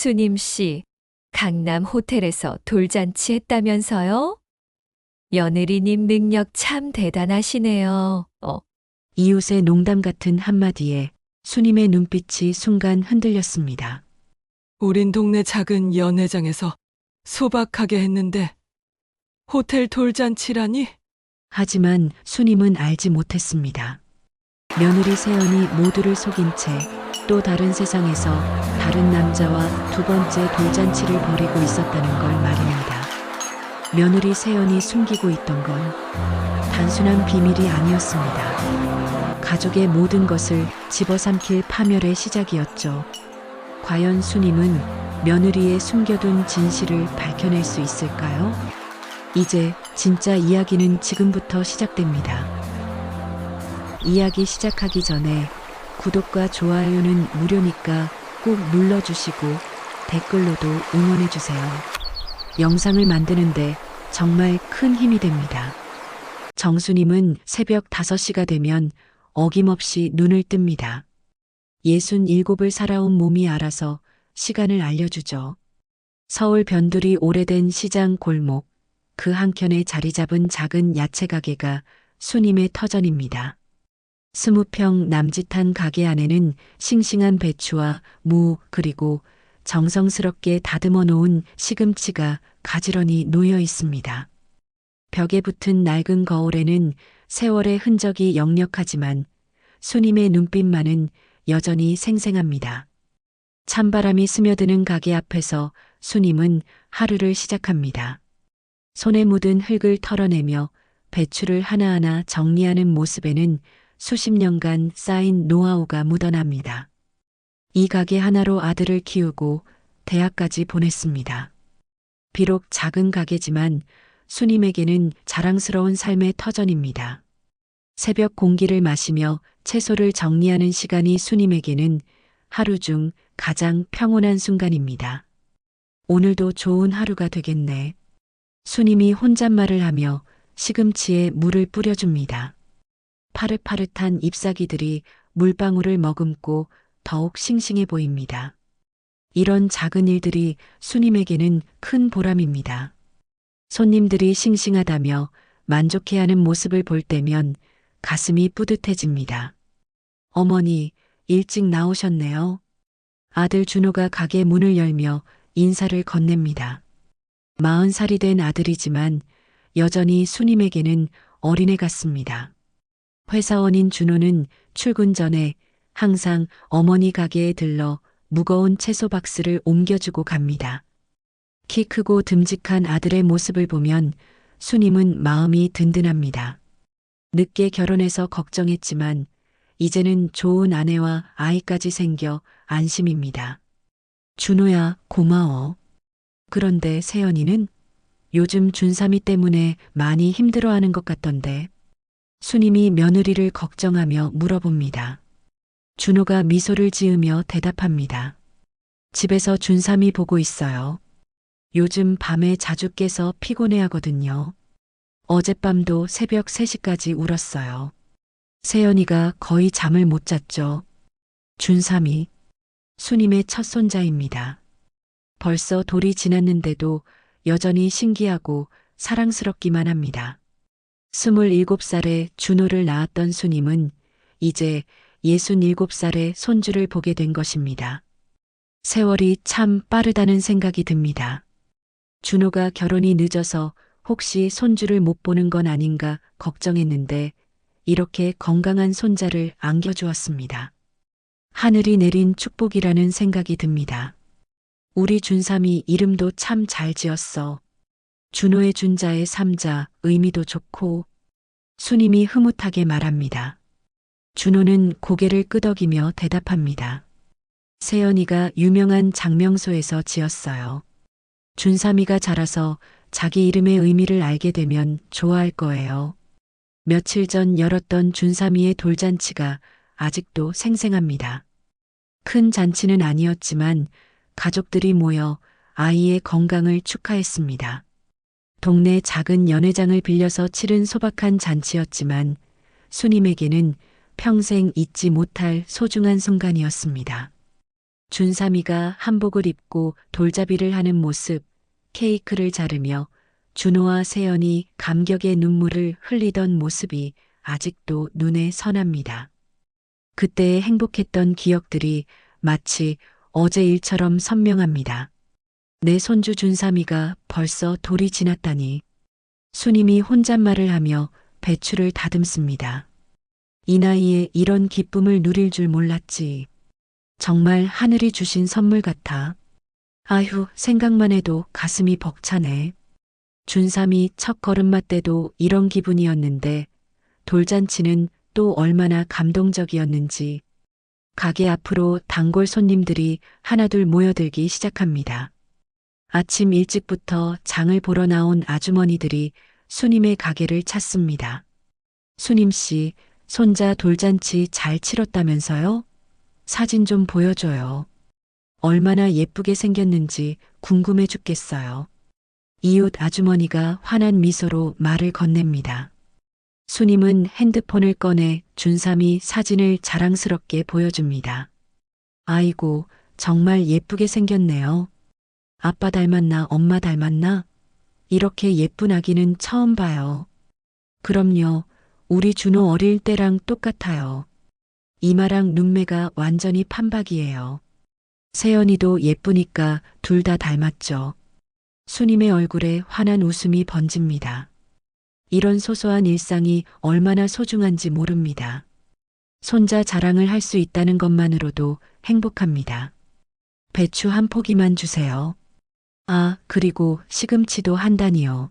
수님 씨, 강남 호텔에서 돌잔치 했다면서요? 며느리님 능력 참 대단하시네요. 이웃의 농담 같은 한마디에 수님의 눈빛이 순간 흔들렸습니다. 우린 동네 작은 연회장에서 소박하게 했는데 호텔 돌잔치라니? 하지만 수님은 알지 못했습니다. 며느리 세연이 모두를 속인 채 또 다른 세상에서 다른 남자와 두 번째 돌잔치를 벌이고 있었다는 걸 말입니다. 며느리 세연이 숨기고 있던 건 단순한 비밀이 아니었습니다. 가족의 모든 것을 집어삼킬 파멸의 시작이었죠. 과연 수님은 며느리의 숨겨둔 진실을 밝혀낼 수 있을까요? 이제 진짜 이야기는 지금부터 시작됩니다. 이야기 시작하기 전에 구독과 좋아요는 무료니까 꼭 눌러주시고 댓글로도 응원해주세요. 영상을 만드는데 정말 큰 힘이 됩니다. 정수님은 새벽 5시가 되면 어김없이 눈을 뜹니다. 67을 살아온 몸이 알아서 시간을 알려주죠. 서울 변두리 오래된 시장 골목, 그 한켠에 자리 잡은 작은 야채 가게가 수님의 터전입니다. 20평 남짓한 가게 안에는 싱싱한 배추와 무 그리고 정성스럽게 다듬어 놓은 시금치가 가지런히 놓여 있습니다. 벽에 붙은 낡은 거울에는 세월의 흔적이 역력하지만 수님의 눈빛만은 여전히 생생합니다. 찬바람이 스며드는 가게 앞에서 수님은 하루를 시작합니다. 손에 묻은 흙을 털어내며 배추를 하나하나 정리하는 모습에는 수십 년간 쌓인 노하우가 묻어납니다. 이 가게 하나로 아들을 키우고 대학까지 보냈습니다. 비록 작은 가게지만 수님에게는 자랑스러운 삶의 터전입니다. 새벽 공기를 마시며 채소를 정리하는 시간이 수님에게는 하루 중 가장 평온한 순간입니다. 오늘도 좋은 하루가 되겠네. 수님이 혼잣말을 하며 시금치에 물을 뿌려줍니다. 파릇파릇한 잎사귀들이 물방울을 머금고 더욱 싱싱해 보입니다. 이런 작은 일들이 수님에게는 큰 보람입니다. 손님들이 싱싱하다며 만족해하는 모습을 볼 때면 가슴이 뿌듯해집니다. 어머니, 일찍 나오셨네요. 아들 준호가 가게 문을 열며 인사를 건넵니다. 40살이 된 아들이지만 여전히 수님에게는 어린애 같습니다. 회사원인 준호는 출근 전에 항상 어머니 가게에 들러 무거운 채소 박스를 옮겨주고 갑니다. 키 크고 듬직한 아들의 모습을 보면 수님은 마음이 든든합니다. 늦게 결혼해서 걱정했지만 이제는 좋은 아내와 아이까지 생겨 안심입니다. 준호야, 고마워. 그런데 세연이는 요즘 준삼이 때문에 많이 힘들어하는 것 같던데. 수님이 며느리를 걱정하며 물어봅니다. 준호가 미소를 지으며 대답합니다. 집에서 준삼이 보고 있어요. 요즘 밤에 자주 깨서 피곤해하거든요. 어젯밤도 새벽 3시까지 울었어요. 세연이가 거의 잠을 못 잤죠. 준삼이 수님의 첫 손자입니다. 벌써 돌이 지났는데도 여전히 신기하고 사랑스럽기만 합니다. 27살에 준호를 낳았던 수님은 이제 67살의 손주를 보게 된 것입니다. 세월이 참 빠르다는 생각이 듭니다. 준호가 결혼이 늦어서 혹시 손주를 못 보는 건 아닌가 걱정했는데 이렇게 건강한 손자를 안겨주었습니다. 하늘이 내린 축복이라는 생각이 듭니다. 우리 준삼이 이름도 참 잘 지었어. 준호의 준자의 삼자 의미도 좋고. 수님이 흐뭇하게 말합니다. 준호는 고개를 끄덕이며 대답합니다. 세연이가 유명한 장명소에서 지었어요. 준삼이가 자라서 자기 이름의 의미를 알게 되면 좋아할 거예요. 며칠 전 열었던 준삼이의 돌잔치가 아직도 생생합니다. 큰 잔치는 아니었지만 가족들이 모여 아이의 건강을 축하했습니다. 동네 작은 연회장을 빌려서 치른 소박한 잔치였지만 수님에게는 평생 잊지 못할 소중한 순간이었습니다. 준삼이가 한복을 입고 돌잡이를 하는 모습, 케이크를 자르며 준호와 세연이 감격의 눈물을 흘리던 모습이 아직도 눈에 선합니다. 그때의 행복했던 기억들이 마치 어제 일처럼 선명합니다. 내 손주 준삼이가 벌써 돌이 지났다니. 수님이 혼잣말을 하며 배추를 다듬습니다. 이 나이에 이런 기쁨을 누릴 줄 몰랐지. 정말 하늘이 주신 선물 같아. 아휴, 생각만 해도 가슴이 벅차네. 준삼이 첫 걸음마 때도 이런 기분이었는데 돌잔치는 또 얼마나 감동적이었는지. 가게 앞으로 단골 손님들이 하나둘 모여들기 시작합니다. 아침 일찍부터 장을 보러 나온 아주머니들이 수님의 가게를 찾습니다. 수님 씨, 손자 돌잔치 잘 치렀다면서요? 사진 좀 보여줘요. 얼마나 예쁘게 생겼는지 궁금해 죽겠어요. 이웃 아주머니가 환한 미소로 말을 건넵니다. 수님은 핸드폰을 꺼내 준삼이 사진을 자랑스럽게 보여줍니다. 아이고, 정말 예쁘게 생겼네요. 아빠 닮았나 엄마 닮았나? 이렇게 예쁜 아기는 처음 봐요. 그럼요, 우리 준호 어릴 때랑 똑같아요. 이마랑 눈매가 완전히 판박이에요. 세연이도 예쁘니까 둘 다 닮았죠. 수님의 얼굴에 환한 웃음이 번집니다. 이런 소소한 일상이 얼마나 소중한지 모릅니다. 손자 자랑을 할 수 있다는 것만으로도 행복합니다. 배추 한 포기만 주세요. 아, 그리고 시금치도 한 단이요.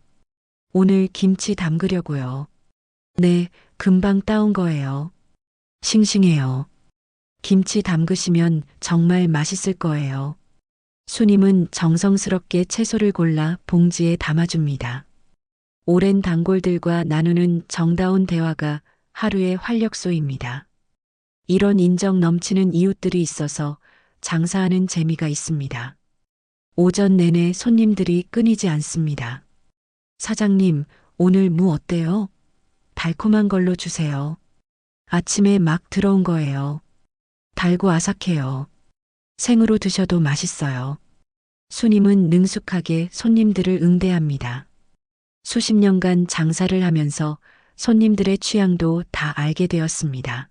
오늘 김치 담그려고요. 네, 금방 따온 거예요. 싱싱해요. 김치 담그시면 정말 맛있을 거예요. 수님은 정성스럽게 채소를 골라 봉지에 담아줍니다. 오랜 단골들과 나누는 정다운 대화가 하루의 활력소입니다. 이런 인정 넘치는 이웃들이 있어서 장사하는 재미가 있습니다. 오전 내내 손님들이 끊이지 않습니다. 사장님, 오늘 무 어때요? 달콤한 걸로 주세요. 아침에 막 들어온 거예요. 달고 아삭해요. 생으로 드셔도 맛있어요. 수님은 능숙하게 손님들을 응대합니다. 수십 년간 장사를 하면서 손님들의 취향도 다 알게 되었습니다.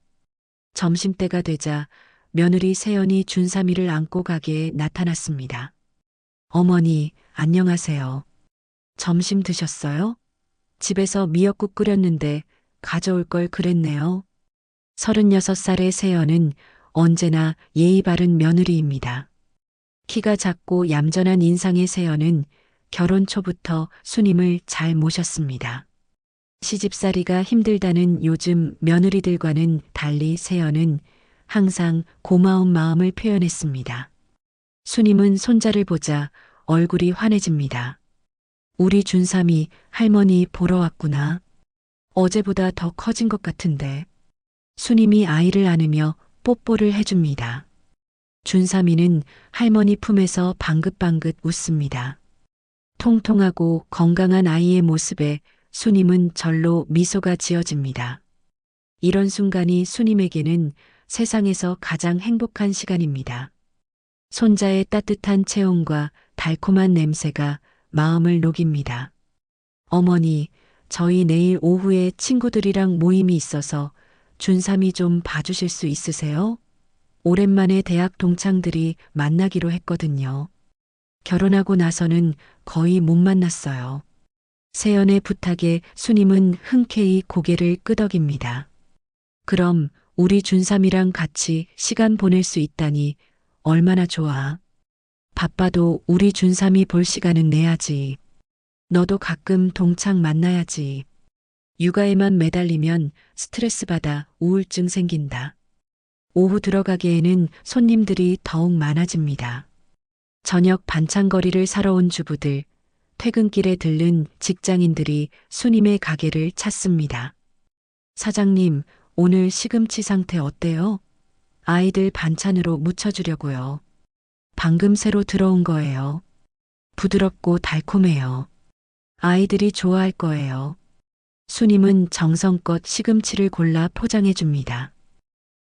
점심때가 되자 며느리 세연이 준삼이를 안고 가게에 나타났습니다. 어머니, 안녕하세요. 점심 드셨어요? 집에서 미역국 끓였는데 가져올 걸 그랬네요. 36살의 세연은 언제나 예의 바른 며느리입니다. 키가 작고 얌전한 인상의 세연은 결혼 초부터 수님을 잘 모셨습니다. 시집살이가 힘들다는 요즘 며느리들과는 달리 세연은 항상 고마운 마음을 표현했습니다. 수님은 손자를 보자 얼굴이 환해집니다. 우리 준삼이 할머니 보러 왔구나. 어제보다 더 커진 것 같은데. 수님이 아이를 안으며 뽀뽀를 해줍니다. 준삼이는 할머니 품에서 방긋방긋 웃습니다. 통통하고 건강한 아이의 모습에 수님은 절로 미소가 지어집니다. 이런 순간이 수님에게는 세상에서 가장 행복한 시간입니다. 손자의 따뜻한 체온과 달콤한 냄새가 마음을 녹입니다. 어머니, 저희 내일 오후에 친구들이랑 모임이 있어서 준삼이 좀 봐주실 수 있으세요? 오랜만에 대학 동창들이 만나기로 했거든요. 결혼하고 나서는 거의 못 만났어요. 세연의 부탁에 수님은 흔쾌히 고개를 끄덕입니다. 그럼 우리 준삼이랑 같이 시간 보낼 수 있다니 얼마나 좋아. 바빠도 우리 준삼이 볼 시간은 내야지. 너도 가끔 동창 만나야지. 육아에만 매달리면 스트레스 받아 우울증 생긴다. 오후 들어가기에는 손님들이 더욱 많아집니다. 저녁 반찬거리를 사러 온 주부들, 퇴근길에 들른 직장인들이 수님의 가게를 찾습니다. 사장님, 오늘 시금치 상태 어때요? 아이들 반찬으로 무쳐주려고요. 방금 새로 들어온 거예요. 부드럽고 달콤해요. 아이들이 좋아할 거예요. 수님은 정성껏 시금치를 골라 포장해 줍니다.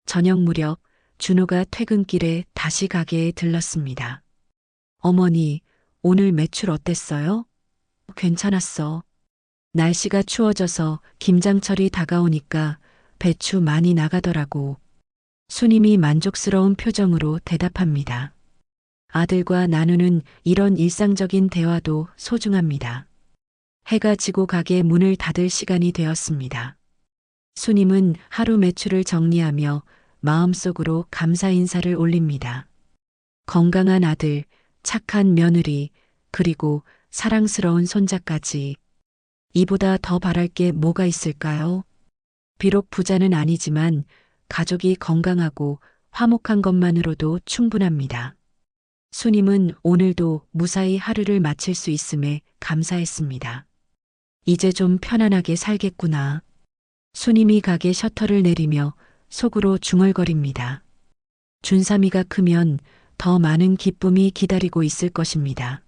저녁 무렵 준호가 퇴근길에 다시 가게에 들렀습니다. 어머니, 오늘 매출 어땠어요? 괜찮았어. 날씨가 추워져서 김장철이 다가오니까 배추 많이 나가더라고. 수님이 만족스러운 표정으로 대답합니다. 아들과 나누는 이런 일상적인 대화도 소중합니다. 해가 지고 가게 문을 닫을 시간이 되었습니다. 수님은 하루 매출을 정리하며 마음속으로 감사 인사를 올립니다. 건강한 아들, 착한 며느리, 그리고 사랑스러운 손자까지. 이보다 더 바랄 게 뭐가 있을까요? 비록 부자는 아니지만 가족이 건강하고 화목한 것만으로도 충분합니다. 수님은 오늘도 무사히 하루를 마칠 수 있음에 감사했습니다. 이제 좀 편안하게 살겠구나. 수님이 가게 셔터를 내리며 속으로 중얼거립니다. 준삼이가 크면 더 많은 기쁨이 기다리고 있을 것입니다.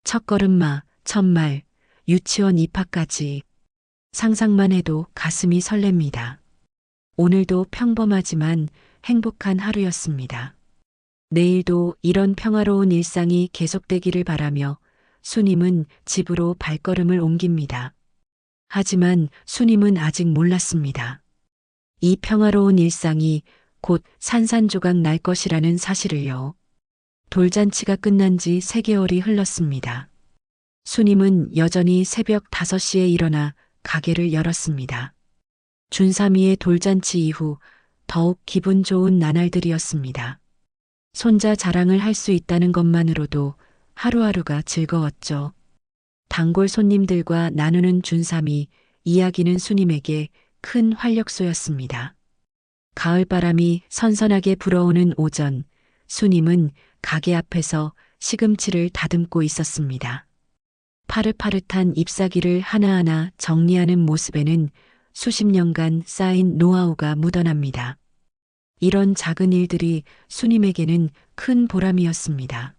첫걸음마, 첫말, 유치원 입학까지 상상만 해도 가슴이 설렙니다. 오늘도 평범하지만 행복한 하루였습니다. 내일도 이런 평화로운 일상이 계속되기를 바라며 수님은 집으로 발걸음을 옮깁니다. 하지만 수님은 아직 몰랐습니다. 이 평화로운 일상이 곧 산산조각 날 것이라는 사실을요. 돌잔치가 끝난 지 3개월이 흘렀습니다. 수님은 여전히 새벽 5시에 일어나 가게를 열었습니다. 준삼이의 돌잔치 이후 더욱 기분 좋은 나날들이었습니다. 손자 자랑을 할 수 있다는 것만으로도 하루하루가 즐거웠죠. 단골 손님들과 나누는 준삼이, 이야기는 수님에게 큰 활력소였습니다. 가을바람이 선선하게 불어오는 오전, 수님은 가게 앞에서 시금치를 다듬고 있었습니다. 파릇파릇한 잎사귀를 하나하나 정리하는 모습에는 수십 년간 쌓인 노하우가 묻어납니다. 이런 작은 일들이 수님에게는 큰 보람이었습니다.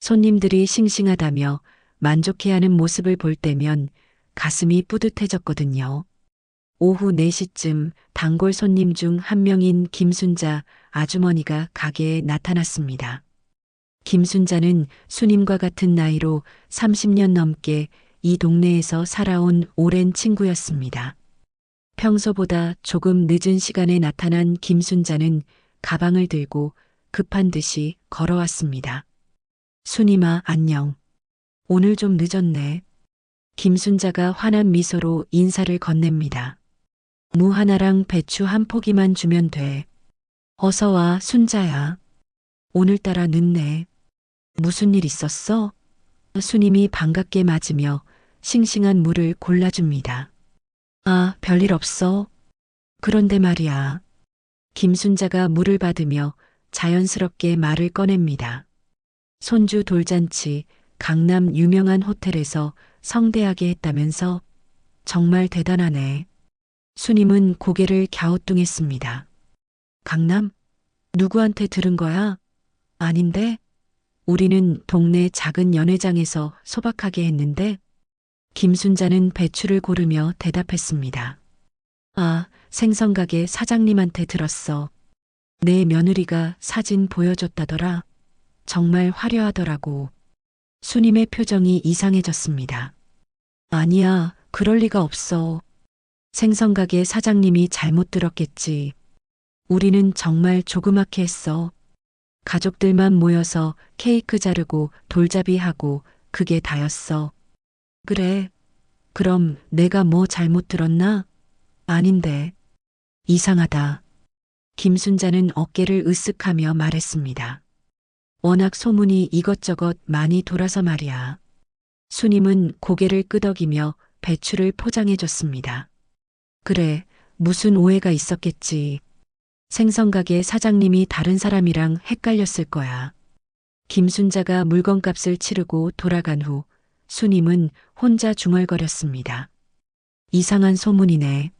손님들이 싱싱하다며 만족해하는 모습을 볼 때면 가슴이 뿌듯해졌거든요. 오후 4시쯤 단골 손님 중 한 명인 김순자 아주머니가 가게에 나타났습니다. 김순자는 수님과 같은 나이로 30년 넘게 이 동네에서 살아온 오랜 친구였습니다. 평소보다 조금 늦은 시간에 나타난 김순자는 가방을 들고 급한 듯이 걸어왔습니다. 수님아, 안녕. 오늘 좀 늦었네. 김순자가 환한 미소로 인사를 건넵니다. 무 하나랑 배추 한 포기만 주면 돼. 어서 와, 순자야. 오늘따라 늦네. 무슨 일 있었어? 수님이 반갑게 맞으며 싱싱한 물을 골라줍니다. 아, 별일 없어. 그런데 말이야. 김순자가 물을 받으며 자연스럽게 말을 꺼냅니다. 손주 돌잔치, 강남 유명한 호텔에서 성대하게 했다면서? 정말 대단하네. 수님은 고개를 갸우뚱했습니다. 강남? 누구한테 들은 거야? 아닌데? 우리는 동네 작은 연회장에서 소박하게 했는데? 김순자는 배추를 고르며 대답했습니다. 아, 생선가게 사장님한테 들었어. 내 며느리가 사진 보여줬다더라. 정말 화려하더라고. 수님의 표정이 이상해졌습니다. 아니야, 그럴 리가 없어. 생선가게 사장님이 잘못 들었겠지. 우리는 정말 조그맣게 했어. 가족들만 모여서 케이크 자르고 돌잡이하고 그게 다였어. 그래. 그럼 내가 뭐 잘못 들었나? 아닌데. 이상하다. 김순자는 어깨를 으쓱하며 말했습니다. 워낙 소문이 이것저것 많이 돌아서 말이야. 수님은 고개를 끄덕이며 배추를 포장해줬습니다. 그래, 무슨 오해가 있었겠지. 생선가게 사장님이 다른 사람이랑 헷갈렸을 거야. 김순자가 물건값을 치르고 돌아간 후 수님은 혼자 중얼거렸습니다. 이상한 소문이네.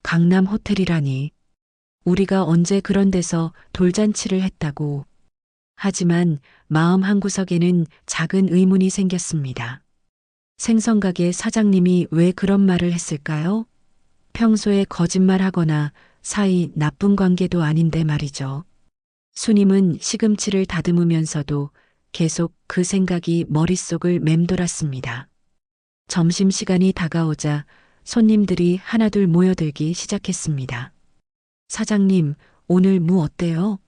강남 호텔이라니. 우리가 언제 그런 데서 돌잔치를 했다고. 하지만 마음 한구석에는 작은 의문이 생겼습니다. 생선가게 사장님이 왜 그런 말을 했을까요? 평소에 거짓말하거나 사이 나쁜 관계도 아닌데 말이죠. 수님은 시금치를 다듬으면서도 계속 그 생각이 머릿속을 맴돌았습니다. 점심시간이 다가오자 손님들이 하나둘 모여들기 시작했습니다. 사장님, 오늘 무 어때요?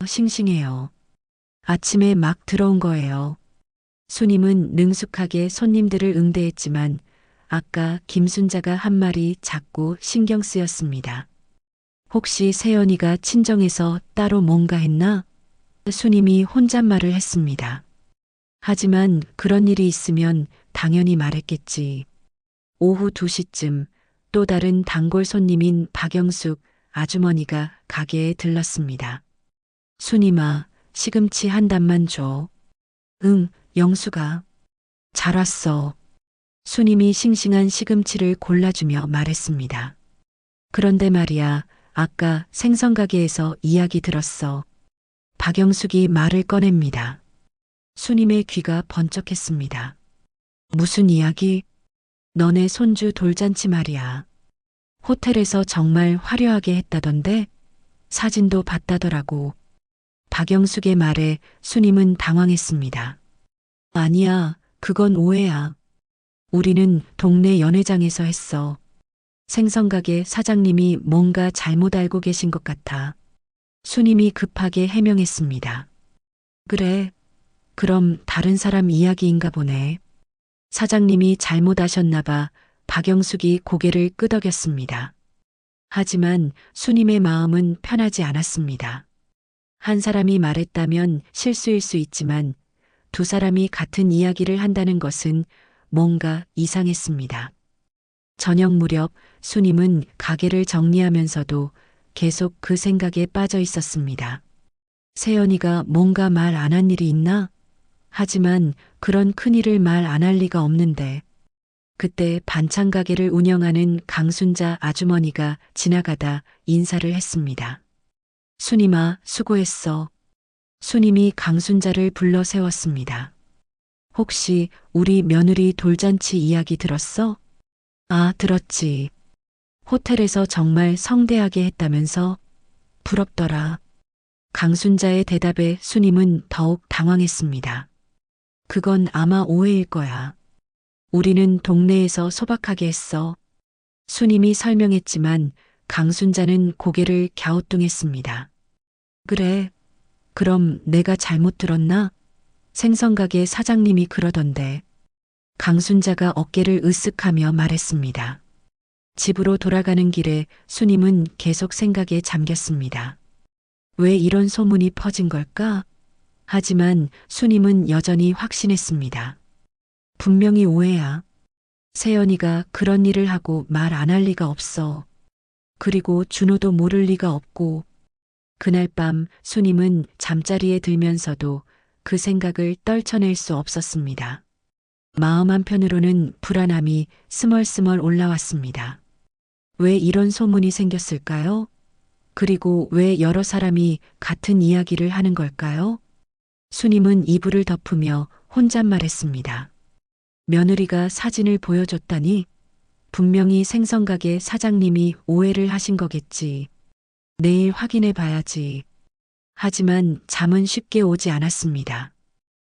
싱싱해요. 아침에 막 들어온 거예요. 수님은 능숙하게 손님들을 응대했지만 아까 김순자가 한 말이 자꾸 신경 쓰였습니다. 혹시 세연이가 친정에서 따로 뭔가 했나? 수님이 혼잣말을 했습니다. 하지만 그런 일이 있으면 당연히 말했겠지. 오후 2시쯤 또 다른 단골 손님인 박영숙 아주머니가 가게에 들렀습니다. 수님아, 시금치 한 단만 줘. 응, 영수가. 잘 왔어. 수님이 싱싱한 시금치를 골라주며 말했습니다. 그런데 말이야, 아까 생선가게에서 이야기 들었어. 박영숙이 말을 꺼냅니다. 수님의 귀가 번쩍했습니다. 무슨 이야기? 너네 손주 돌잔치 말이야. 호텔에서 정말 화려하게 했다던데? 사진도 봤다더라고. 박영숙의 말에 수님은 당황했습니다. 아니야, 그건 오해야. 우리는 동네 연회장에서 했어. 생선가게 사장님이 뭔가 잘못 알고 계신 것 같아. 수님이 급하게 해명했습니다. 그래, 그럼 다른 사람 이야기인가 보네. 사장님이 잘못하셨나 봐. 박영숙이 고개를 끄덕였습니다. 하지만 수님의 마음은 편하지 않았습니다. 한 사람이 말했다면 실수일 수 있지만 두 사람이 같은 이야기를 한다는 것은 뭔가 이상했습니다. 저녁 무렵 수님은 가게를 정리하면서도 계속 그 생각에 빠져 있었습니다. 세연이가 뭔가 말 안 한 일이 있나? 하지만 그런 큰일을 말 안 할 리가 없는데. 그때 반찬 가게를 운영하는 강순자 아주머니가 지나가다 인사를 했습니다. 수님아, 수고했어. 수님이 강순자를 불러 세웠습니다. 혹시 우리 며느리 돌잔치 이야기 들었어? 아, 들었지. 호텔에서 정말 성대하게 했다면서? 부럽더라. 강순자의 대답에 수님은 더욱 당황했습니다. 그건 아마 오해일 거야. 우리는 동네에서 소박하게 했어. 수님이 설명했지만 강순자는 고개를 갸우뚱했습니다. 그래, 그럼 내가 잘못 들었나? 생선가게 사장님이 그러던데. 강순자가 어깨를 으쓱하며 말했습니다. 집으로 돌아가는 길에 수님은 계속 생각에 잠겼습니다. 왜 이런 소문이 퍼진 걸까? 하지만 수님은 여전히 확신했습니다. 분명히 오해야. 세연이가 그런 일을 하고 말 안 할 리가 없어. 그리고 준호도 모를 리가 없고. 그날 밤 수님은 잠자리에 들면서도 그 생각을 떨쳐낼 수 없었습니다. 마음 한편으로는 불안함이 스멀스멀 올라왔습니다. 왜 이런 소문이 생겼을까요? 그리고 왜 여러 사람이 같은 이야기를 하는 걸까요? 수님은 이불을 덮으며 혼잣말했습니다. 며느리가 사진을 보여줬다니? 분명히 생선가게 사장님이 오해를 하신 거겠지. 내일 확인해 봐야지. 하지만 잠은 쉽게 오지 않았습니다.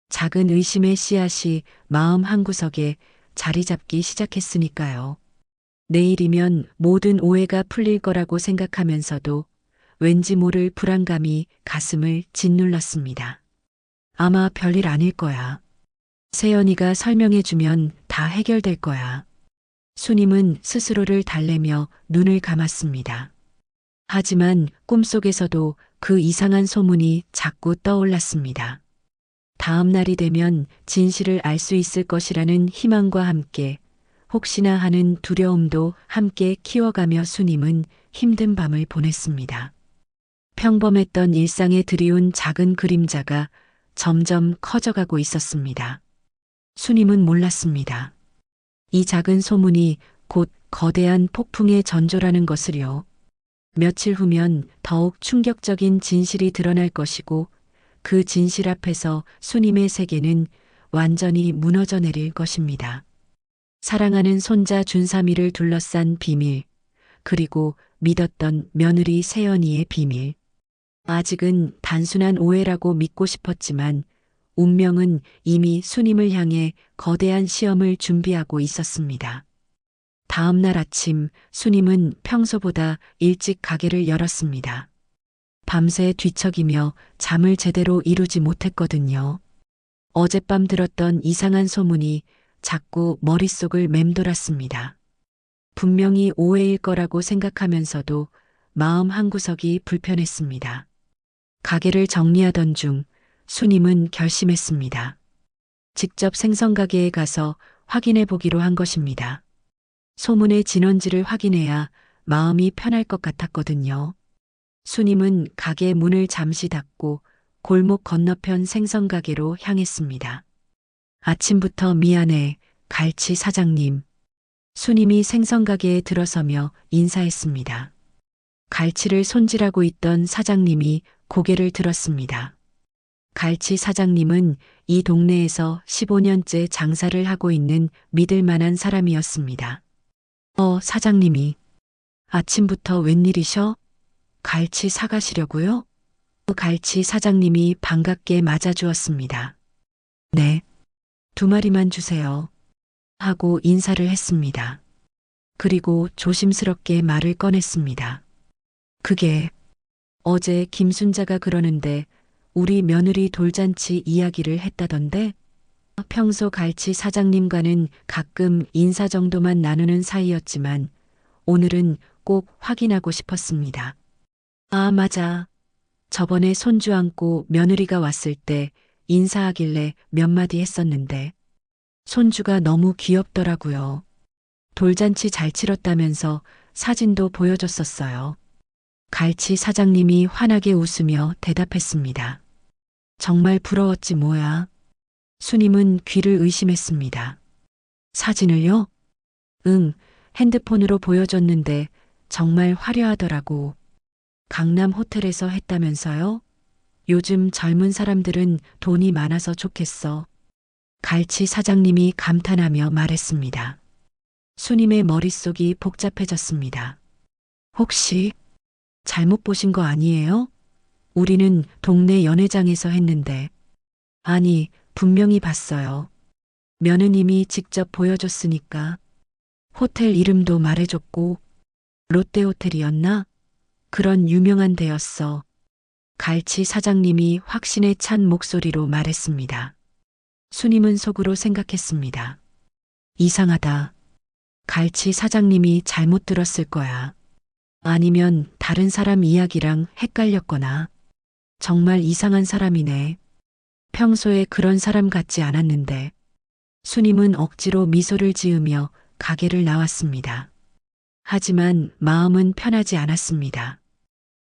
작은 의심의 씨앗이 마음 한구석에 자리 잡기 시작했으니까요. 내일이면 모든 오해가 풀릴 거라고 생각하면서도 왠지 모를 불안감이 가슴을 짓눌렀습니다. 아마 별일 아닐 거야. 세연이가 설명해주면 다 해결될 거야. 수님은 스스로를 달래며 눈을 감았습니다. 하지만 꿈속에서도 그 이상한 소문이 자꾸 떠올랐습니다. 다음 날이 되면 진실을 알 수 있을 것이라는 희망과 함께 혹시나 하는 두려움도 함께 키워가며 수님은 힘든 밤을 보냈습니다. 평범했던 일상에 드리운 작은 그림자가 점점 커져가고 있었습니다. 수님은 몰랐습니다. 이 작은 소문이 곧 거대한 폭풍의 전조라는 것을요. 며칠 후면 더욱 충격적인 진실이 드러날 것이고 그 진실 앞에서 수님의 세계는 완전히 무너져 내릴 것입니다. 사랑하는 손자 준삼이를 둘러싼 비밀, 그리고 믿었던 며느리 세연이의 비밀. 아직은 단순한 오해라고 믿고 싶었지만 운명은 이미 수님을 향해 거대한 시험을 준비하고 있었습니다. 다음 날 아침 수님은 평소보다 일찍 가게를 열었습니다. 밤새 뒤척이며 잠을 제대로 이루지 못했거든요. 어젯밤 들었던 이상한 소문이 자꾸 머릿속을 맴돌았습니다. 분명히 오해일 거라고 생각하면서도 마음 한구석이 불편했습니다. 가게를 정리하던 중 수님은 결심했습니다. 직접 생선가게에 가서 확인해 보기로 한 것입니다. 소문의 진원지를 확인해야 마음이 편할 것 같았거든요. 수님은 가게 문을 잠시 닫고 골목 건너편 생선가게로 향했습니다. 아침부터 미안해, 갈치 사장님. 수님이 생선가게에 들어서며 인사했습니다. 갈치를 손질하고 있던 사장님이 고개를 들었습니다. 갈치 사장님은 이 동네에서 15년째 장사를 하고 있는 믿을 만한 사람이었습니다. 사장님이. 아침부터 웬일이셔? 갈치 사가시려고요? 갈치 사장님이 반갑게 맞아주었습니다. 네. 2마리만 주세요. 하고 인사를 했습니다. 그리고 조심스럽게 말을 꺼냈습니다. 그게 어제 김순자가 그러는데 우리 며느리 돌잔치 이야기를 했다던데? 평소 갈치 사장님과는 가끔 인사 정도만 나누는 사이였지만 오늘은 꼭 확인하고 싶었습니다. 아, 맞아. 저번에 손주 안고 며느리가 왔을 때 인사하길래 몇 마디 했었는데 손주가 너무 귀엽더라고요. 돌잔치 잘 치렀다면서 사진도 보여줬었어요. 갈치 사장님이 환하게 웃으며 대답했습니다. 정말 부러웠지 뭐야. 수님은 귀를 의심했습니다. 사진을요? 응, 핸드폰으로 보여줬는데 정말 화려하더라고. 강남 호텔에서 했다면서요? 요즘 젊은 사람들은 돈이 많아서 좋겠어. 갈치 사장님이 감탄하며 말했습니다. 수님의 머릿속이 복잡해졌습니다. 혹시 잘못 보신 거 아니에요? 우리는 동네 연회장에서 했는데. 아니, 분명히 봤어요. 며느님이 직접 보여줬으니까. 호텔 이름도 말해줬고, 롯데호텔이었나? 그런 유명한 데였어. 갈치 사장님이 확신에 찬 목소리로 말했습니다. 수님은 속으로 생각했습니다. 이상하다. 갈치 사장님이 잘못 들었을 거야. 아니면 다른 사람 이야기랑 헷갈렸거나. 정말 이상한 사람이네. 평소에 그런 사람 같지 않았는데. 수님은 억지로 미소를 지으며 가게를 나왔습니다. 하지만 마음은 편하지 않았습니다.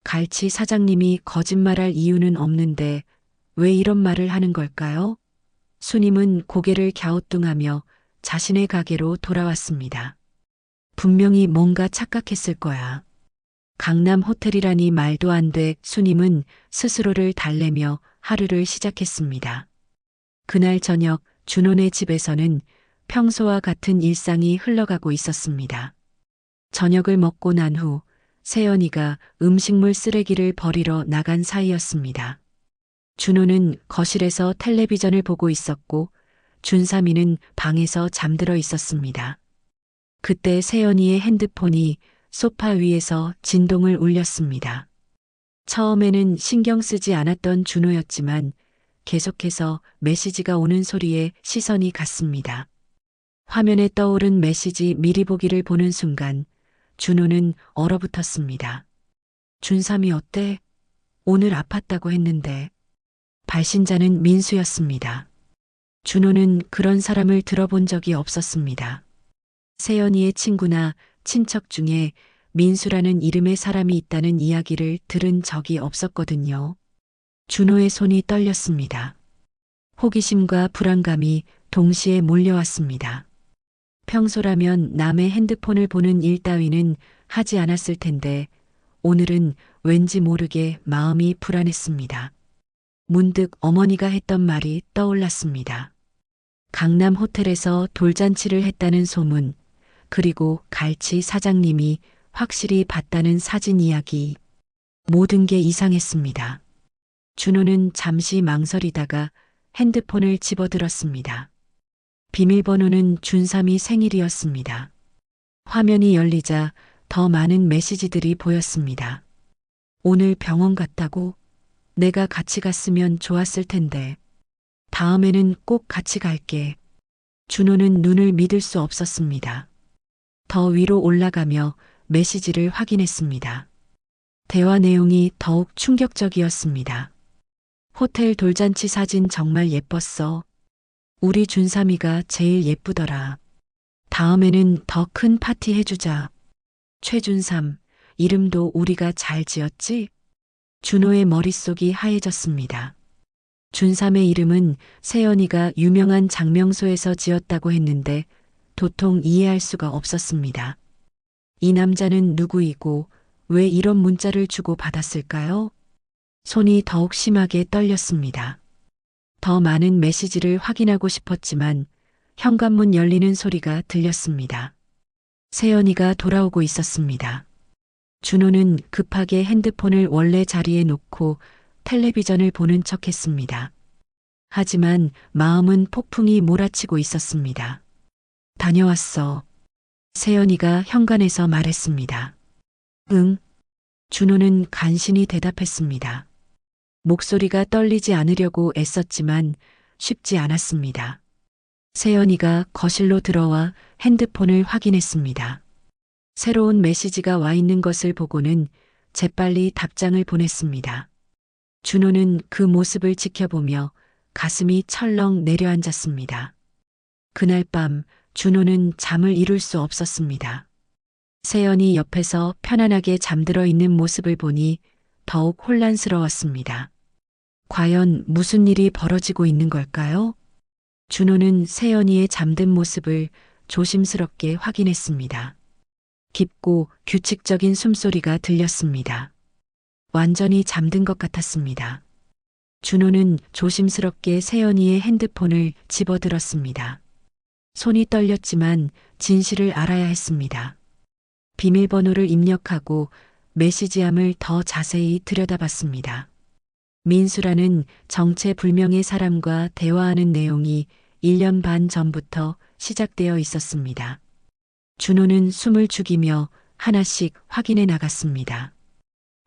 갈치 사장님이 거짓말할 이유는 없는데 왜 이런 말을 하는 걸까요? 수님은 고개를 갸우뚱하며 자신의 가게로 돌아왔습니다. 분명히 뭔가 착각했을 거야. 강남 호텔이라니 말도 안 돼. 수님은 스스로를 달래며 하루를 시작했습니다. 그날 저녁 준혼의 집에서는 평소와 같은 일상이 흘러가고 있었습니다. 저녁을 먹고 난 후 세연이가 음식물 쓰레기를 버리러 나간 사이였습니다. 준호는 거실에서 텔레비전을 보고 있었고 준삼이는 방에서 잠들어 있었습니다. 그때 세연이의 핸드폰이 소파 위에서 진동을 울렸습니다. 처음에는 신경 쓰지 않았던 준호였지만 계속해서 메시지가 오는 소리에 시선이 갔습니다. 화면에 떠오른 메시지 미리 보기를 보는 순간 준호는 얼어붙었습니다. 준삼이 어때? 오늘 아팠다고 했는데. 발신자는 민수였습니다. 준호는 그런 사람을 들어본 적이 없었습니다. 세연이의 친구나 친척 중에 민수라는 이름의 사람이 있다는 이야기를 들은 적이 없었거든요. 준호의 손이 떨렸습니다. 호기심과 불안감이 동시에 몰려왔습니다. 평소라면 남의 핸드폰을 보는 일 따위는 하지 않았을 텐데 오늘은 왠지 모르게 마음이 불안했습니다. 문득 어머니가 했던 말이 떠올랐습니다. 강남 호텔에서 돌잔치를 했다는 소문, 그리고 갈치 사장님이 확실히 봤다는 사진 이야기. 모든 게 이상했습니다. 준호는 잠시 망설이다가 핸드폰을 집어들었습니다. 비밀번호는 준삼이 생일이었습니다. 화면이 열리자 더 많은 메시지들이 보였습니다. 오늘 병원 갔다고? 내가 같이 갔으면 좋았을 텐데. 다음에는 꼭 같이 갈게. 준호는 눈을 믿을 수 없었습니다. 더 위로 올라가며 메시지를 확인했습니다. 대화 내용이 더욱 충격적이었습니다. 호텔 돌잔치 사진 정말 예뻤어. 우리 준삼이가 제일 예쁘더라. 다음에는 더 큰 파티 해주자. 최준삼, 이름도 우리가 잘 지었지? 준호의 머릿속이 하얘졌습니다. 준삼의 이름은 세연이가 유명한 장명소에서 지었다고 했는데 도통 이해할 수가 없었습니다. 이 남자는 누구이고 왜 이런 문자를 주고 받았을까요? 손이 더욱 심하게 떨렸습니다. 더 많은 메시지를 확인하고 싶었지만 현관문 열리는 소리가 들렸습니다. 세연이가 돌아오고 있었습니다. 준호는 급하게 핸드폰을 원래 자리에 놓고 텔레비전을 보는 척했습니다. 하지만 마음은 폭풍이 몰아치고 있었습니다. 다녀왔어. 세연이가 현관에서 말했습니다. 응. 준호는 간신히 대답했습니다. 목소리가 떨리지 않으려고 애썼지만 쉽지 않았습니다. 세연이가 거실로 들어와 핸드폰을 확인했습니다. 새로운 메시지가 와 있는 것을 보고는 재빨리 답장을 보냈습니다. 준호는 그 모습을 지켜보며 가슴이 철렁 내려앉았습니다. 그날 밤 준호는 잠을 이룰 수 없었습니다. 세연이 옆에서 편안하게 잠들어 있는 모습을 보니 더욱 혼란스러웠습니다. 과연 무슨 일이 벌어지고 있는 걸까요? 준호는 세연이의 잠든 모습을 조심스럽게 확인했습니다. 깊고 규칙적인 숨소리가 들렸습니다. 완전히 잠든 것 같았습니다. 준호는 조심스럽게 세연이의 핸드폰을 집어들었습니다. 손이 떨렸지만 진실을 알아야 했습니다. 비밀번호를 입력하고 메시지함을 더 자세히 들여다봤습니다. 민수라는 정체불명의 사람과 대화하는 내용이 1년 반 전부터 시작되어 있었습니다. 준호는 숨을 죽이며 하나씩 확인해 나갔습니다.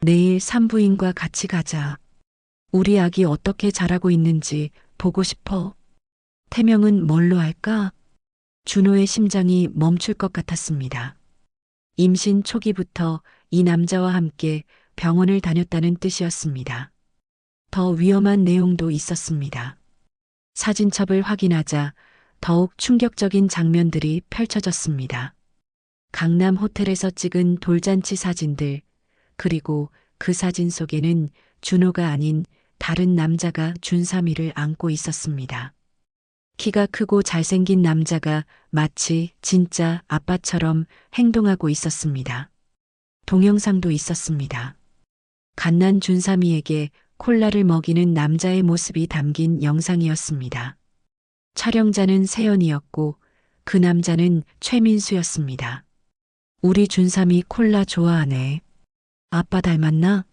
내일 산부인과 같이 가자. 우리 아기 어떻게 자라고 있는지 보고 싶어. 태명은 뭘로 할까? 준호의 심장이 멈출 것 같았습니다. 임신 초기부터 이 남자와 함께 병원을 다녔다는 뜻이었습니다. 더 위험한 내용도 있었습니다. 사진첩을 확인하자 더욱 충격적인 장면들이 펼쳐졌습니다. 강남 호텔에서 찍은 돌잔치 사진들, 그리고 그 사진 속에는 준호가 아닌 다른 남자가 준삼이를 안고 있었습니다. 키가 크고 잘생긴 남자가 마치 진짜 아빠처럼 행동하고 있었습니다. 동영상도 있었습니다. 갓난 준삼이에게 콜라를 먹이는 남자의 모습이 담긴 영상이었습니다. 촬영자는 세연이었고 그 남자는 최민수였습니다. 우리 준삼이 콜라 좋아하네. 아빠 닮았나?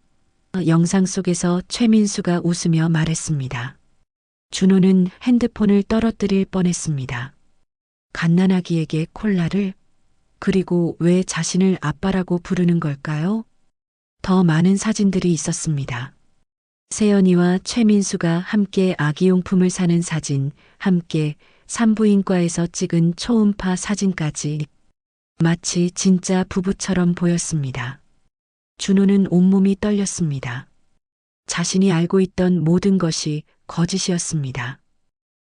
영상 속에서 최민수가 웃으며 말했습니다. 준호는 핸드폰을 떨어뜨릴 뻔했습니다. 갓난아기에게 콜라를? 그리고 왜 자신을 아빠라고 부르는 걸까요? 더 많은 사진들이 있었습니다. 세연이와 최민수가 함께 아기용품을 사는 사진, 함께 산부인과에서 찍은 초음파 사진까지 마치 진짜 부부처럼 보였습니다. 준호는 온몸이 떨렸습니다. 자신이 알고 있던 모든 것이 거짓이었습니다.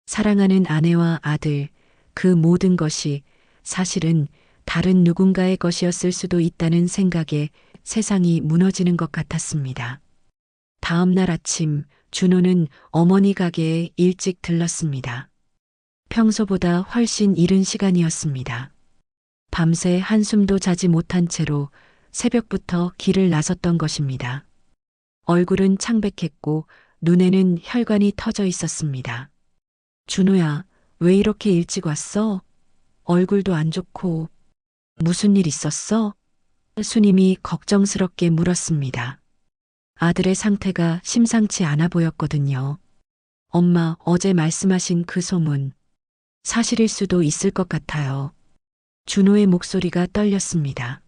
사랑하는 아내와 아들, 그 모든 것이 사실은 다른 누군가의 것이었을 수도 있다는 생각에 세상이 무너지는 것 같았습니다. 다음 날 아침 준호는 어머니 가게에 일찍 들렀습니다. 평소보다 훨씬 이른 시간이었습니다. 밤새 한숨도 자지 못한 채로 새벽부터 길을 나섰던 것입니다. 얼굴은 창백했고 눈에는 혈관이 터져 있었습니다. 준호야, 왜 이렇게 일찍 왔어? 얼굴도 안 좋고. 무슨 일 있었어? 수님이 걱정스럽게 물었습니다. 아들의 상태가 심상치 않아 보였거든요. 엄마, 어제 말씀하신 그 소문, 사실일 수도 있을 것 같아요. 준호의 목소리가 떨렸습니다.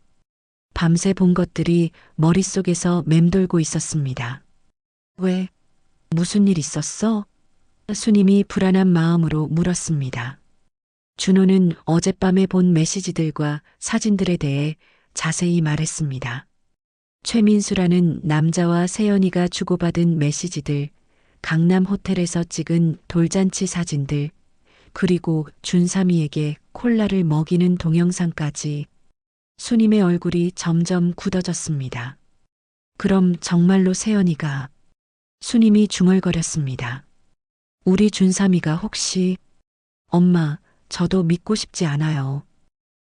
밤새 본 것들이 머릿속에서 맴돌고 있었습니다. 왜? 무슨 일 있었어? 수님이 불안한 마음으로 물었습니다. 준호는 어젯밤에 본 메시지들과 사진들에 대해 자세히 말했습니다. 최민수라는 남자와 세연이가 주고받은 메시지들, 강남 호텔에서 찍은 돌잔치 사진들, 그리고 준삼이에게 콜라를 먹이는 동영상까지. 수님의 얼굴이 점점 굳어졌습니다. 그럼 정말로 세연이가. 수님이 중얼거렸습니다. 우리 준삼이가 혹시. 엄마, 저도 믿고 싶지 않아요.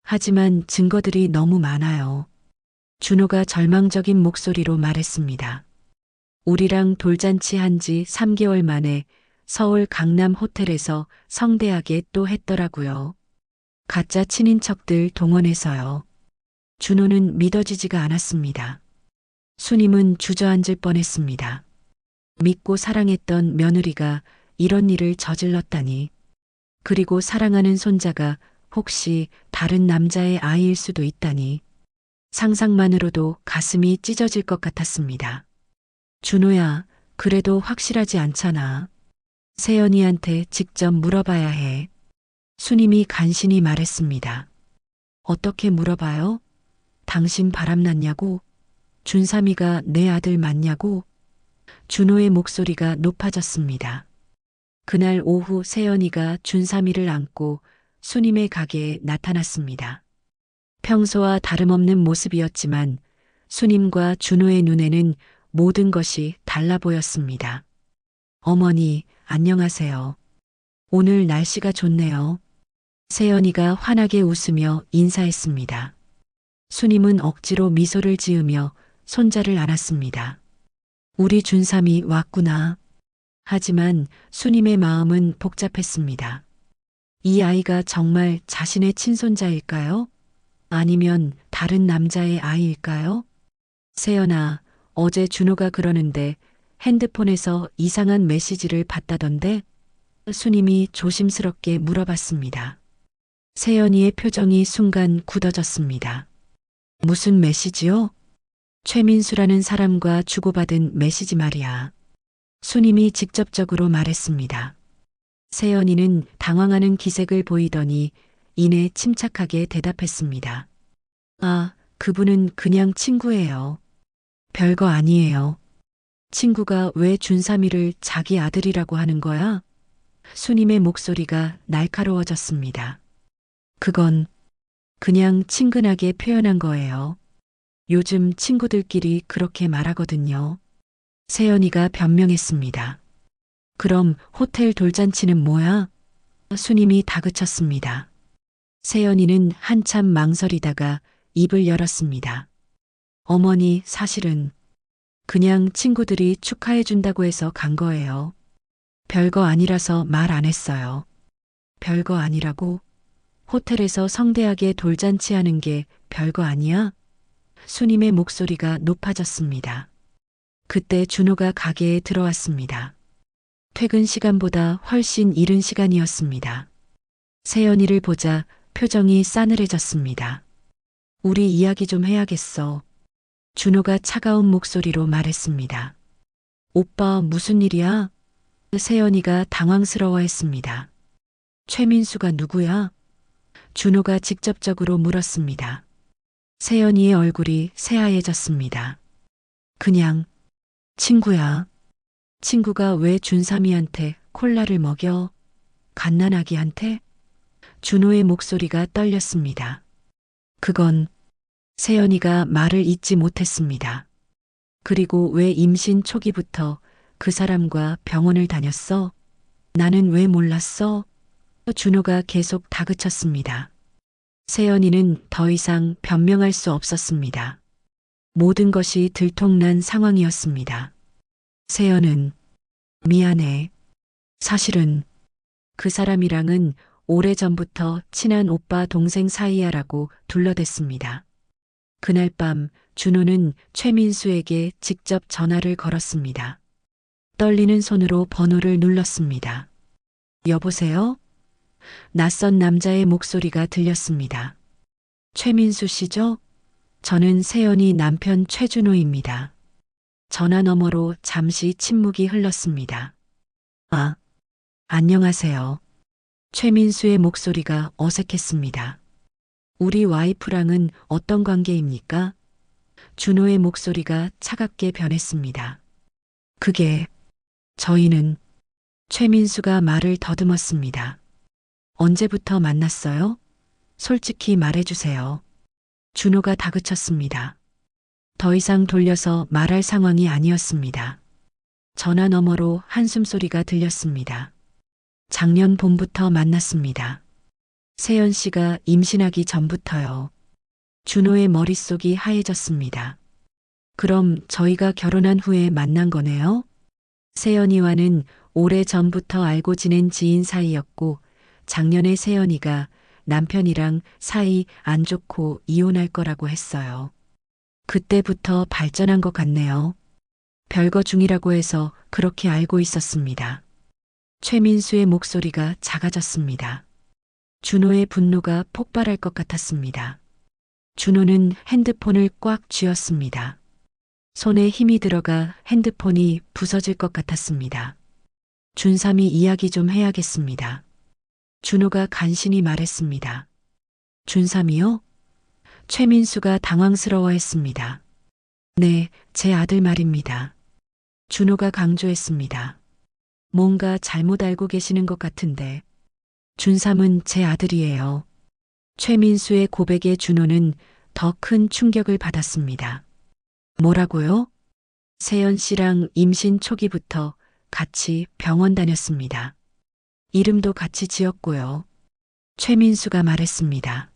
하지만 증거들이 너무 많아요. 준호가 절망적인 목소리로 말했습니다. 우리랑 돌잔치 한 지 3개월 만에 서울 강남 호텔에서 성대하게 또 했더라고요. 가짜 친인척들 동원해서요. 준호는 믿어지지가 않았습니다. 수님은 주저앉을 뻔했습니다. 믿고 사랑했던 며느리가 이런 일을 저질렀다니. 그리고 사랑하는 손자가 혹시 다른 남자의 아이일 수도 있다니. 상상만으로도 가슴이 찢어질 것 같았습니다. 준호야, 그래도 확실하지 않잖아. 세연이한테 직접 물어봐야 해. 수님이 간신히 말했습니다. 어떻게 물어봐요? 당신 바람났냐고? 준삼이가 내 아들 맞냐고? 준호의 목소리가 높아졌습니다. 그날 오후 세연이가 준삼이를 안고 수님의 가게에 나타났습니다. 평소와 다름없는 모습이었지만 수님과 준호의 눈에는 모든 것이 달라 보였습니다. 어머니, 안녕하세요. 오늘 날씨가 좋네요. 세연이가 환하게 웃으며 인사했습니다. 수님은 억지로 미소를 지으며 손자를 안았습니다. 우리 준삼이 왔구나. 하지만 수님의 마음은 복잡했습니다. 이 아이가 정말 자신의 친손자일까요? 아니면 다른 남자의 아이일까요? 세연아, 어제 준호가 그러는데 핸드폰에서 이상한 메시지를 봤다던데? 수님이 조심스럽게 물어봤습니다. 세연이의 표정이 순간 굳어졌습니다. 무슨 메시지요? 최민수라는 사람과 주고받은 메시지 말이야. 수님이 직접적으로 말했습니다. 세연이는 당황하는 기색을 보이더니 이내 침착하게 대답했습니다. 아, 그분은 그냥 친구예요. 별거 아니에요. 친구가 왜 준삼이를 자기 아들이라고 하는 거야? 수님의 목소리가 날카로워졌습니다. 그건 그냥 친근하게 표현한 거예요. 요즘 친구들끼리 그렇게 말하거든요. 세연이가 변명했습니다. 그럼 호텔 돌잔치는 뭐야? 수님이 다그쳤습니다. 세연이는 한참 망설이다가 입을 열었습니다. 어머니, 사실은 그냥 친구들이 축하해준다고 해서 간 거예요. 별거 아니라서 말 안 했어요. 별거 아니라고? 호텔에서 성대하게 돌잔치 하는 게 별거 아니야? 수님의 목소리가 높아졌습니다. 그때 준호가 가게에 들어왔습니다. 퇴근 시간보다 훨씬 이른 시간이었습니다. 세연이를 보자 표정이 싸늘해졌습니다. 우리 이야기 좀 해야겠어. 준호가 차가운 목소리로 말했습니다. 오빠, 무슨 일이야? 세연이가 당황스러워했습니다. 최민수가 누구야? 준호가 직접적으로 물었습니다. 세연이의 얼굴이 새하얘졌습니다. 그냥 친구야. 친구가 왜 준삼이한테 콜라를 먹여? 갓난아기한테? 준호의 목소리가 떨렸습니다. 그건 세연이가 말을 잇지 못했습니다. 그리고 왜 임신 초기부터 그 사람과 병원을 다녔어? 나는 왜 몰랐어? 준호가 계속 다그쳤습니다. 세연이는 더 이상 변명할 수 없었습니다. 모든 것이 들통난 상황이었습니다. 세연은 미안해. 사실은 그 사람이랑은 오래전부터 친한 오빠 동생 사이야라고 둘러댔습니다. 그날 밤 준호는 최민수에게 직접 전화를 걸었습니다. 떨리는 손으로 번호를 눌렀습니다. 여보세요? 낯선 남자의 목소리가 들렸습니다. 최민수 씨죠? 저는 세연이 남편 최준호입니다. 전화 너머로 잠시 침묵이 흘렀습니다. 아, 안녕하세요. 최민수의 목소리가 어색했습니다. 우리 와이프랑은 어떤 관계입니까? 준호의 목소리가 차갑게 변했습니다. 그게, 저희는, 최민수가 말을 더듬었습니다. 언제부터 만났어요? 솔직히 말해주세요. 준호가 다그쳤습니다. 더 이상 돌려서 말할 상황이 아니었습니다. 전화 너머로 한숨 소리가 들렸습니다. 작년 봄부터 만났습니다. 세연 씨가 임신하기 전부터요. 준호의 머릿속이 하얘졌습니다. 그럼 저희가 결혼한 후에 만난 거네요? 세연이와는 오래 전부터 알고 지낸 지인 사이였고 작년에 세연이가 남편이랑 사이 안 좋고 이혼할 거라고 했어요. 그때부터 발전한 것 같네요. 별거 중이라고 해서 그렇게 알고 있었습니다. 최민수의 목소리가 작아졌습니다. 준호의 분노가 폭발할 것 같았습니다. 준호는 핸드폰을 꽉 쥐었습니다. 손에 힘이 들어가 핸드폰이 부서질 것 같았습니다. 준삼이 이야기 좀 해야겠습니다. 준호가 간신히 말했습니다. 준삼이요? 최민수가 당황스러워했습니다. 네, 제 아들 말입니다. 준호가 강조했습니다. 뭔가 잘못 알고 계시는 것 같은데. 준삼은 제 아들이에요. 최민수의 고백에 준호는 더 큰 충격을 받았습니다. 뭐라고요? 세연 씨랑 임신 초기부터 같이 병원 다녔습니다. 이름도 같이 지었고요. 최민수가 말했습니다.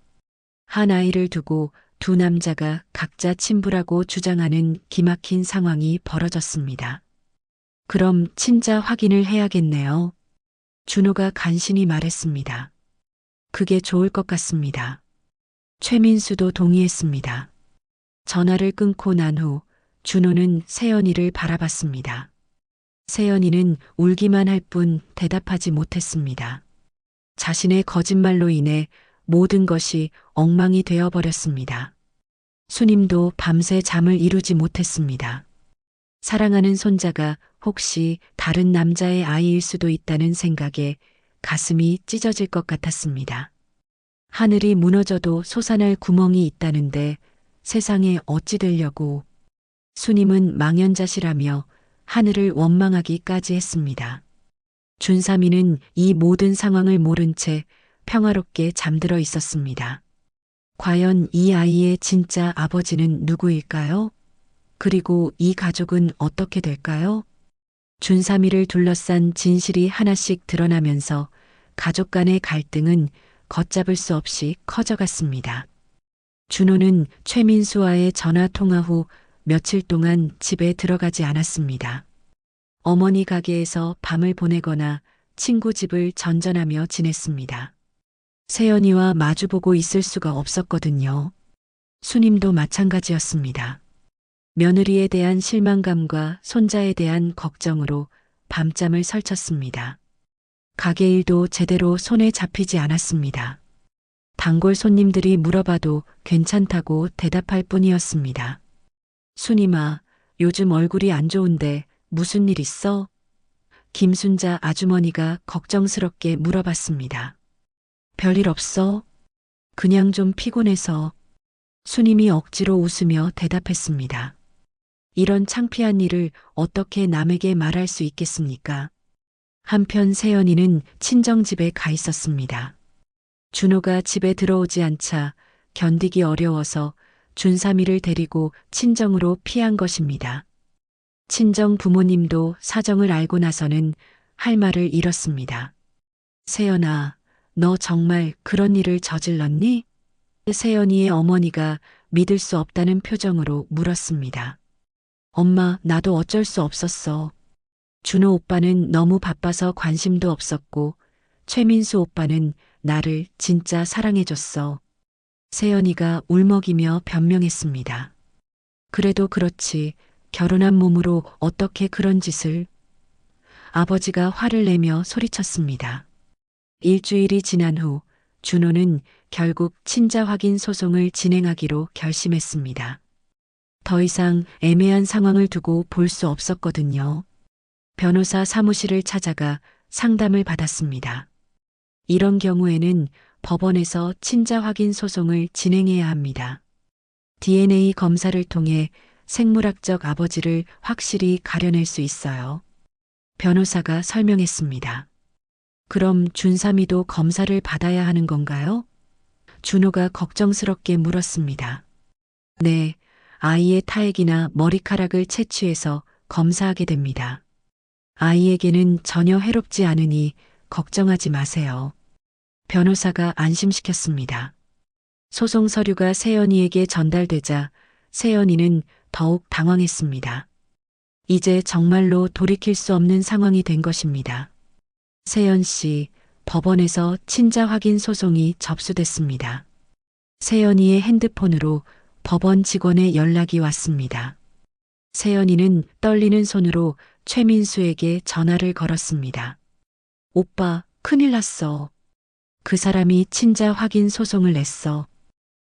한 아이를 두고 두 남자가 각자 친부라고 주장하는 기막힌 상황이 벌어졌습니다. 그럼 친자 확인을 해야겠네요. 준호가 간신히 말했습니다. 그게 좋을 것 같습니다. 최민수도 동의했습니다. 전화를 끊고 난 후 준호는 세연이를 바라봤습니다. 세연이는 울기만 할 뿐 대답하지 못했습니다. 자신의 거짓말로 인해 모든 것이 엉망이 되어버렸습니다. 수님도 밤새 잠을 이루지 못했습니다. 사랑하는 손자가 혹시 다른 남자의 아이일 수도 있다는 생각에 가슴이 찢어질 것 같았습니다. 하늘이 무너져도 솟아날 구멍이 있다는데 세상에 어찌 되려고. 수님은 망연자실하며 하늘을 원망하기까지 했습니다. 준삼이는 이 모든 상황을 모른 채 평화롭게 잠들어 있었습니다. 과연 이 아이의 진짜 아버지는 누구일까요? 그리고 이 가족은 어떻게 될까요? 준삼이를 둘러싼 진실이 하나씩 드러나면서 가족 간의 갈등은 걷잡을 수 없이 커져갔습니다. 준호는 최민수와의 전화 통화 후 며칠 동안 집에 들어가지 않았습니다. 어머니 가게에서 밤을 보내거나 친구 집을 전전하며 지냈습니다. 세연이와 마주보고 있을 수가 없었거든요. 수님도 마찬가지였습니다. 며느리에 대한 실망감과 손자에 대한 걱정으로 밤잠을 설쳤습니다. 가게 일도 제대로 손에 잡히지 않았습니다. 단골 손님들이 물어봐도 괜찮다고 대답할 뿐이었습니다. 수님아, 요즘 얼굴이 안 좋은데 무슨 일 있어? 김순자 아주머니가 걱정스럽게 물어봤습니다. 별일 없어? 그냥 좀 피곤해서. 수님이 억지로 웃으며 대답했습니다. 이런 창피한 일을 어떻게 남에게 말할 수 있겠습니까? 한편 세연이는 친정집에 가 있었습니다. 준호가 집에 들어오지 않자 견디기 어려워서 준삼이를 데리고 친정으로 피한 것입니다. 친정 부모님도 사정을 알고 나서는 할 말을 잃었습니다. 세연아, 너 정말 그런 일을 저질렀니? 세연이의 어머니가 믿을 수 없다는 표정으로 물었습니다. 엄마, 나도 어쩔 수 없었어. 준호 오빠는 너무 바빠서 관심도 없었고 최민수 오빠는 나를 진짜 사랑해줬어. 세연이가 울먹이며 변명했습니다. 그래도 그렇지, 결혼한 몸으로 어떻게 그런 짓을? 아버지가 화를 내며 소리쳤습니다. 일주일이 지난 후 준호는 결국 친자 확인 소송을 진행하기로 결심했습니다. 더 이상 애매한 상황을 두고 볼 수 없었거든요. 변호사 사무실을 찾아가 상담을 받았습니다. 이런 경우에는 법원에서 친자 확인 소송을 진행해야 합니다. DNA 검사를 통해 생물학적 아버지를 확실히 가려낼 수 있어요. 변호사가 설명했습니다. 그럼 준삼이도 검사를 받아야 하는 건가요? 준호가 걱정스럽게 물었습니다. 네, 아이의 타액이나 머리카락을 채취해서 검사하게 됩니다. 아이에게는 전혀 해롭지 않으니 걱정하지 마세요. 변호사가 안심시켰습니다. 소송 서류가 세연이에게 전달되자 세연이는 더욱 당황했습니다. 이제 정말로 돌이킬 수 없는 상황이 된 것입니다. 세연 씨, 법원에서 친자 확인 소송이 접수됐습니다. 세연이의 핸드폰으로 법원 직원의 연락이 왔습니다. 세연이는 떨리는 손으로 최민수에게 전화를 걸었습니다. 오빠, 큰일 났어. 그 사람이 친자 확인 소송을 냈어.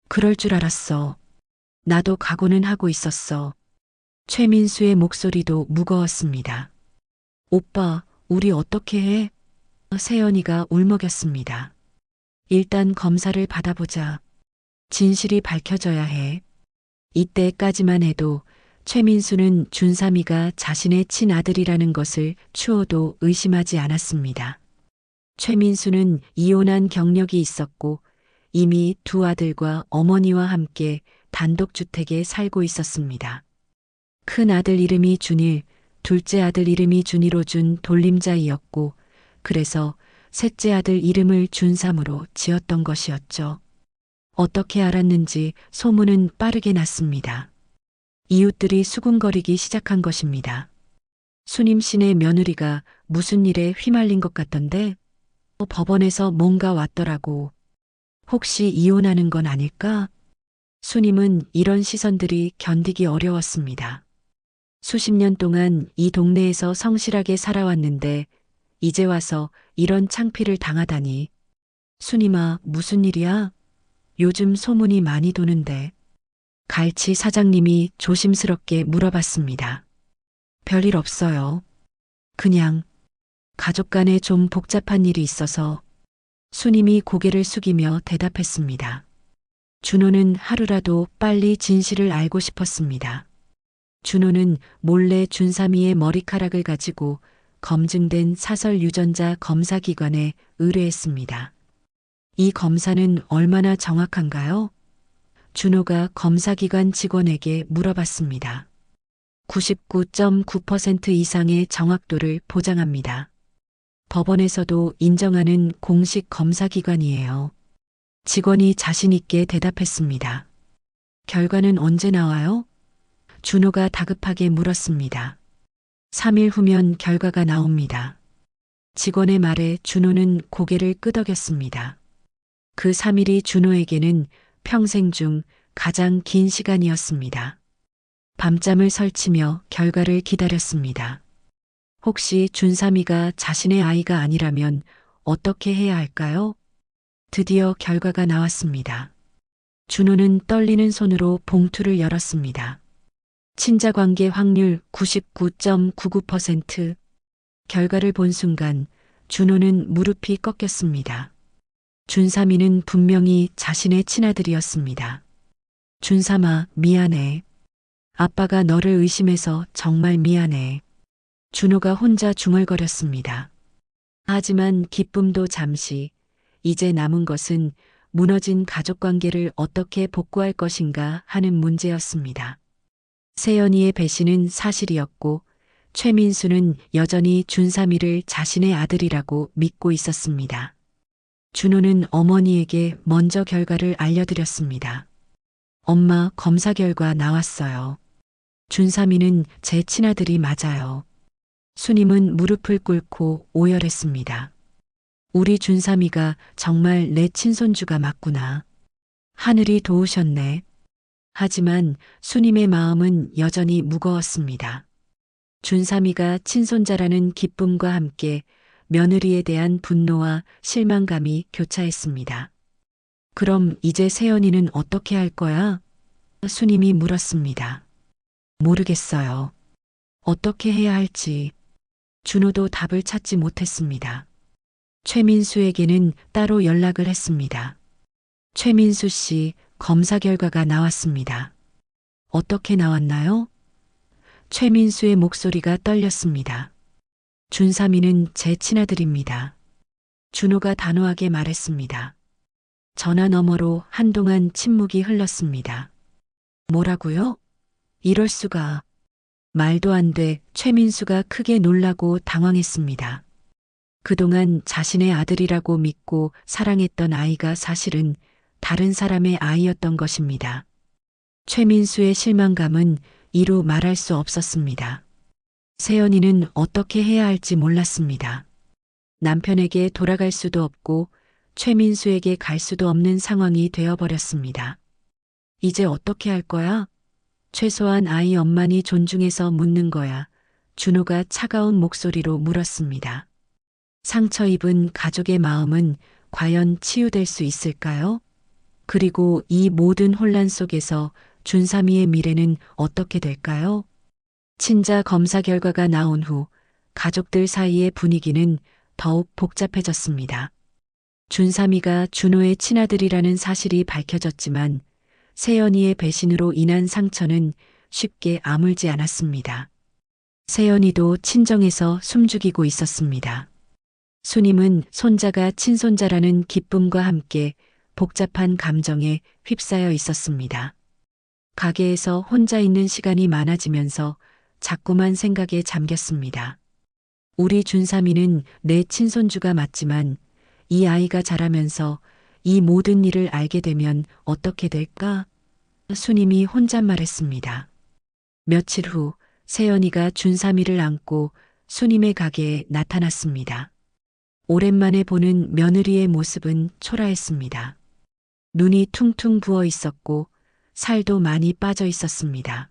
그럴 줄 알았어. 나도 각오는 하고 있었어. 최민수의 목소리도 무거웠습니다. 오빠, 우리 어떻게 해? 세연이가 울먹였습니다. 일단 검사를 받아보자. 진실이 밝혀져야 해. 이때까지만 해도 최민수는 준삼이가 자신의 친아들이라는 것을 추호도 의심하지 않았습니다. 최민수는 이혼한 경력이 있었고 이미 두 아들과 어머니와 함께 단독주택에 살고 있었습니다. 큰 아들 이름이 준일, 둘째 아들 이름이 준이로 준 돌림자이었고 그래서 셋째 아들 이름을 준삼으로 지었던 것이었죠. 어떻게 알았는지 소문은 빠르게 났습니다. 이웃들이 수군거리기 시작한 것입니다. 수님 씨네 며느리가 무슨 일에 휘말린 것 같던데 법원에서 뭔가 왔더라고. 혹시 이혼하는 건 아닐까? 수님은 이런 시선들이 견디기 어려웠습니다. 수십 년 동안 이 동네에서 성실하게 살아왔는데 이제 와서 이런 창피를 당하다니. 수님아, 무슨 일이야? 요즘 소문이 많이 도는데. 갈치 사장님이 조심스럽게 물어봤습니다. 별일 없어요. 그냥 가족 간에 좀 복잡한 일이 있어서. 수님이 고개를 숙이며 대답했습니다. 준호는 하루라도 빨리 진실을 알고 싶었습니다. 준호는 몰래 준삼이의 머리카락을 가지고 검증된 사설 유전자 검사기관에 의뢰했습니다. 이 검사는 얼마나 정확한가요? 준호가 검사기관 직원에게 물어봤습니다. 99.9% 이상의 정확도를 보장합니다. 법원에서도 인정하는 공식 검사기관이에요. 직원이 자신있게 대답했습니다. 결과는 언제 나와요? 준호가 다급하게 물었습니다. 3일 후면 결과가 나옵니다. 직원의 말에 준호는 고개를 끄덕였습니다. 그 3일이 준호에게는 평생 중 가장 긴 시간이었습니다. 밤잠을 설치며 결과를 기다렸습니다. 혹시 준삼이가 자신의 아이가 아니라면 어떻게 해야 할까요? 드디어 결과가 나왔습니다. 준호는 떨리는 손으로 봉투를 열었습니다. 친자관계 확률 99.99%. 결과를 본 순간 준호는 무릎이 꺾였습니다. 준삼이는 분명히 자신의 친아들이었습니다. 준삼아, 미안해. 아빠가 너를 의심해서 정말 미안해. 준호가 혼자 중얼거렸습니다. 하지만 기쁨도 잠시, 이제 남은 것은 무너진 가족관계를 어떻게 복구할 것인가 하는 문제였습니다. 세연이의 배신은 사실이었고 최민수는 여전히 준삼이를 자신의 아들이라고 믿고 있었습니다. 준호는 어머니에게 먼저 결과를 알려드렸습니다. 엄마, 검사 결과 나왔어요. 준삼이는 제 친아들이 맞아요. 수님은 무릎을 꿇고 오열했습니다. 우리 준삼이가 정말 내 친손주가 맞구나. 하늘이 도우셨네. 하지만 수님의 마음은 여전히 무거웠습니다. 준삼이가 친손자라는 기쁨과 함께 며느리에 대한 분노와 실망감이 교차했습니다. 그럼 이제 세연이는 어떻게 할 거야? 수님이 물었습니다. 모르겠어요. 어떻게 해야 할지. 준호도 답을 찾지 못했습니다. 최민수에게는 따로 연락을 했습니다. 최민수 씨, 검사 결과가 나왔습니다. 어떻게 나왔나요? 최민수의 목소리가 떨렸습니다. 준삼이는 제 친아들입니다. 준호가 단호하게 말했습니다. 전화 너머로 한동안 침묵이 흘렀습니다. 뭐라고요? 이럴 수가. 말도 안 돼. 최민수가 크게 놀라고 당황했습니다. 그동안 자신의 아들이라고 믿고 사랑했던 아이가 사실은 다른 사람의 아이였던 것입니다. 최민수의 실망감은 이루 말할 수 없었습니다. 세연이는 어떻게 해야 할지 몰랐습니다. 남편에게 돌아갈 수도 없고 최민수에게 갈 수도 없는 상황이 되어버렸습니다. 이제 어떻게 할 거야? 최소한 아이 엄마니 존중해서 묻는 거야. 준호가 차가운 목소리로 물었습니다. 상처 입은 가족의 마음은 과연 치유될 수 있을까요? 그리고 이 모든 혼란 속에서 준삼이의 미래는 어떻게 될까요? 친자 검사 결과가 나온 후 가족들 사이의 분위기는 더욱 복잡해졌습니다. 준삼이가 준호의 친아들이라는 사실이 밝혀졌지만 세연이의 배신으로 인한 상처는 쉽게 아물지 않았습니다. 세연이도 친정에서 숨죽이고 있었습니다. 수님은 손자가 친손자라는 기쁨과 함께 복잡한 감정에 휩싸여 있었습니다. 가게에서 혼자 있는 시간이 많아지면서 자꾸만 생각에 잠겼습니다. 우리 준삼이는 내 친손주가 맞지만 이 아이가 자라면서 이 모든 일을 알게 되면 어떻게 될까? 수님이 혼잣말했습니다. 며칠 후 세연이가 준삼이를 안고 수님의 가게에 나타났습니다. 오랜만에 보는 며느리의 모습은 초라했습니다. 눈이 퉁퉁 부어 있었고 살도 많이 빠져 있었습니다.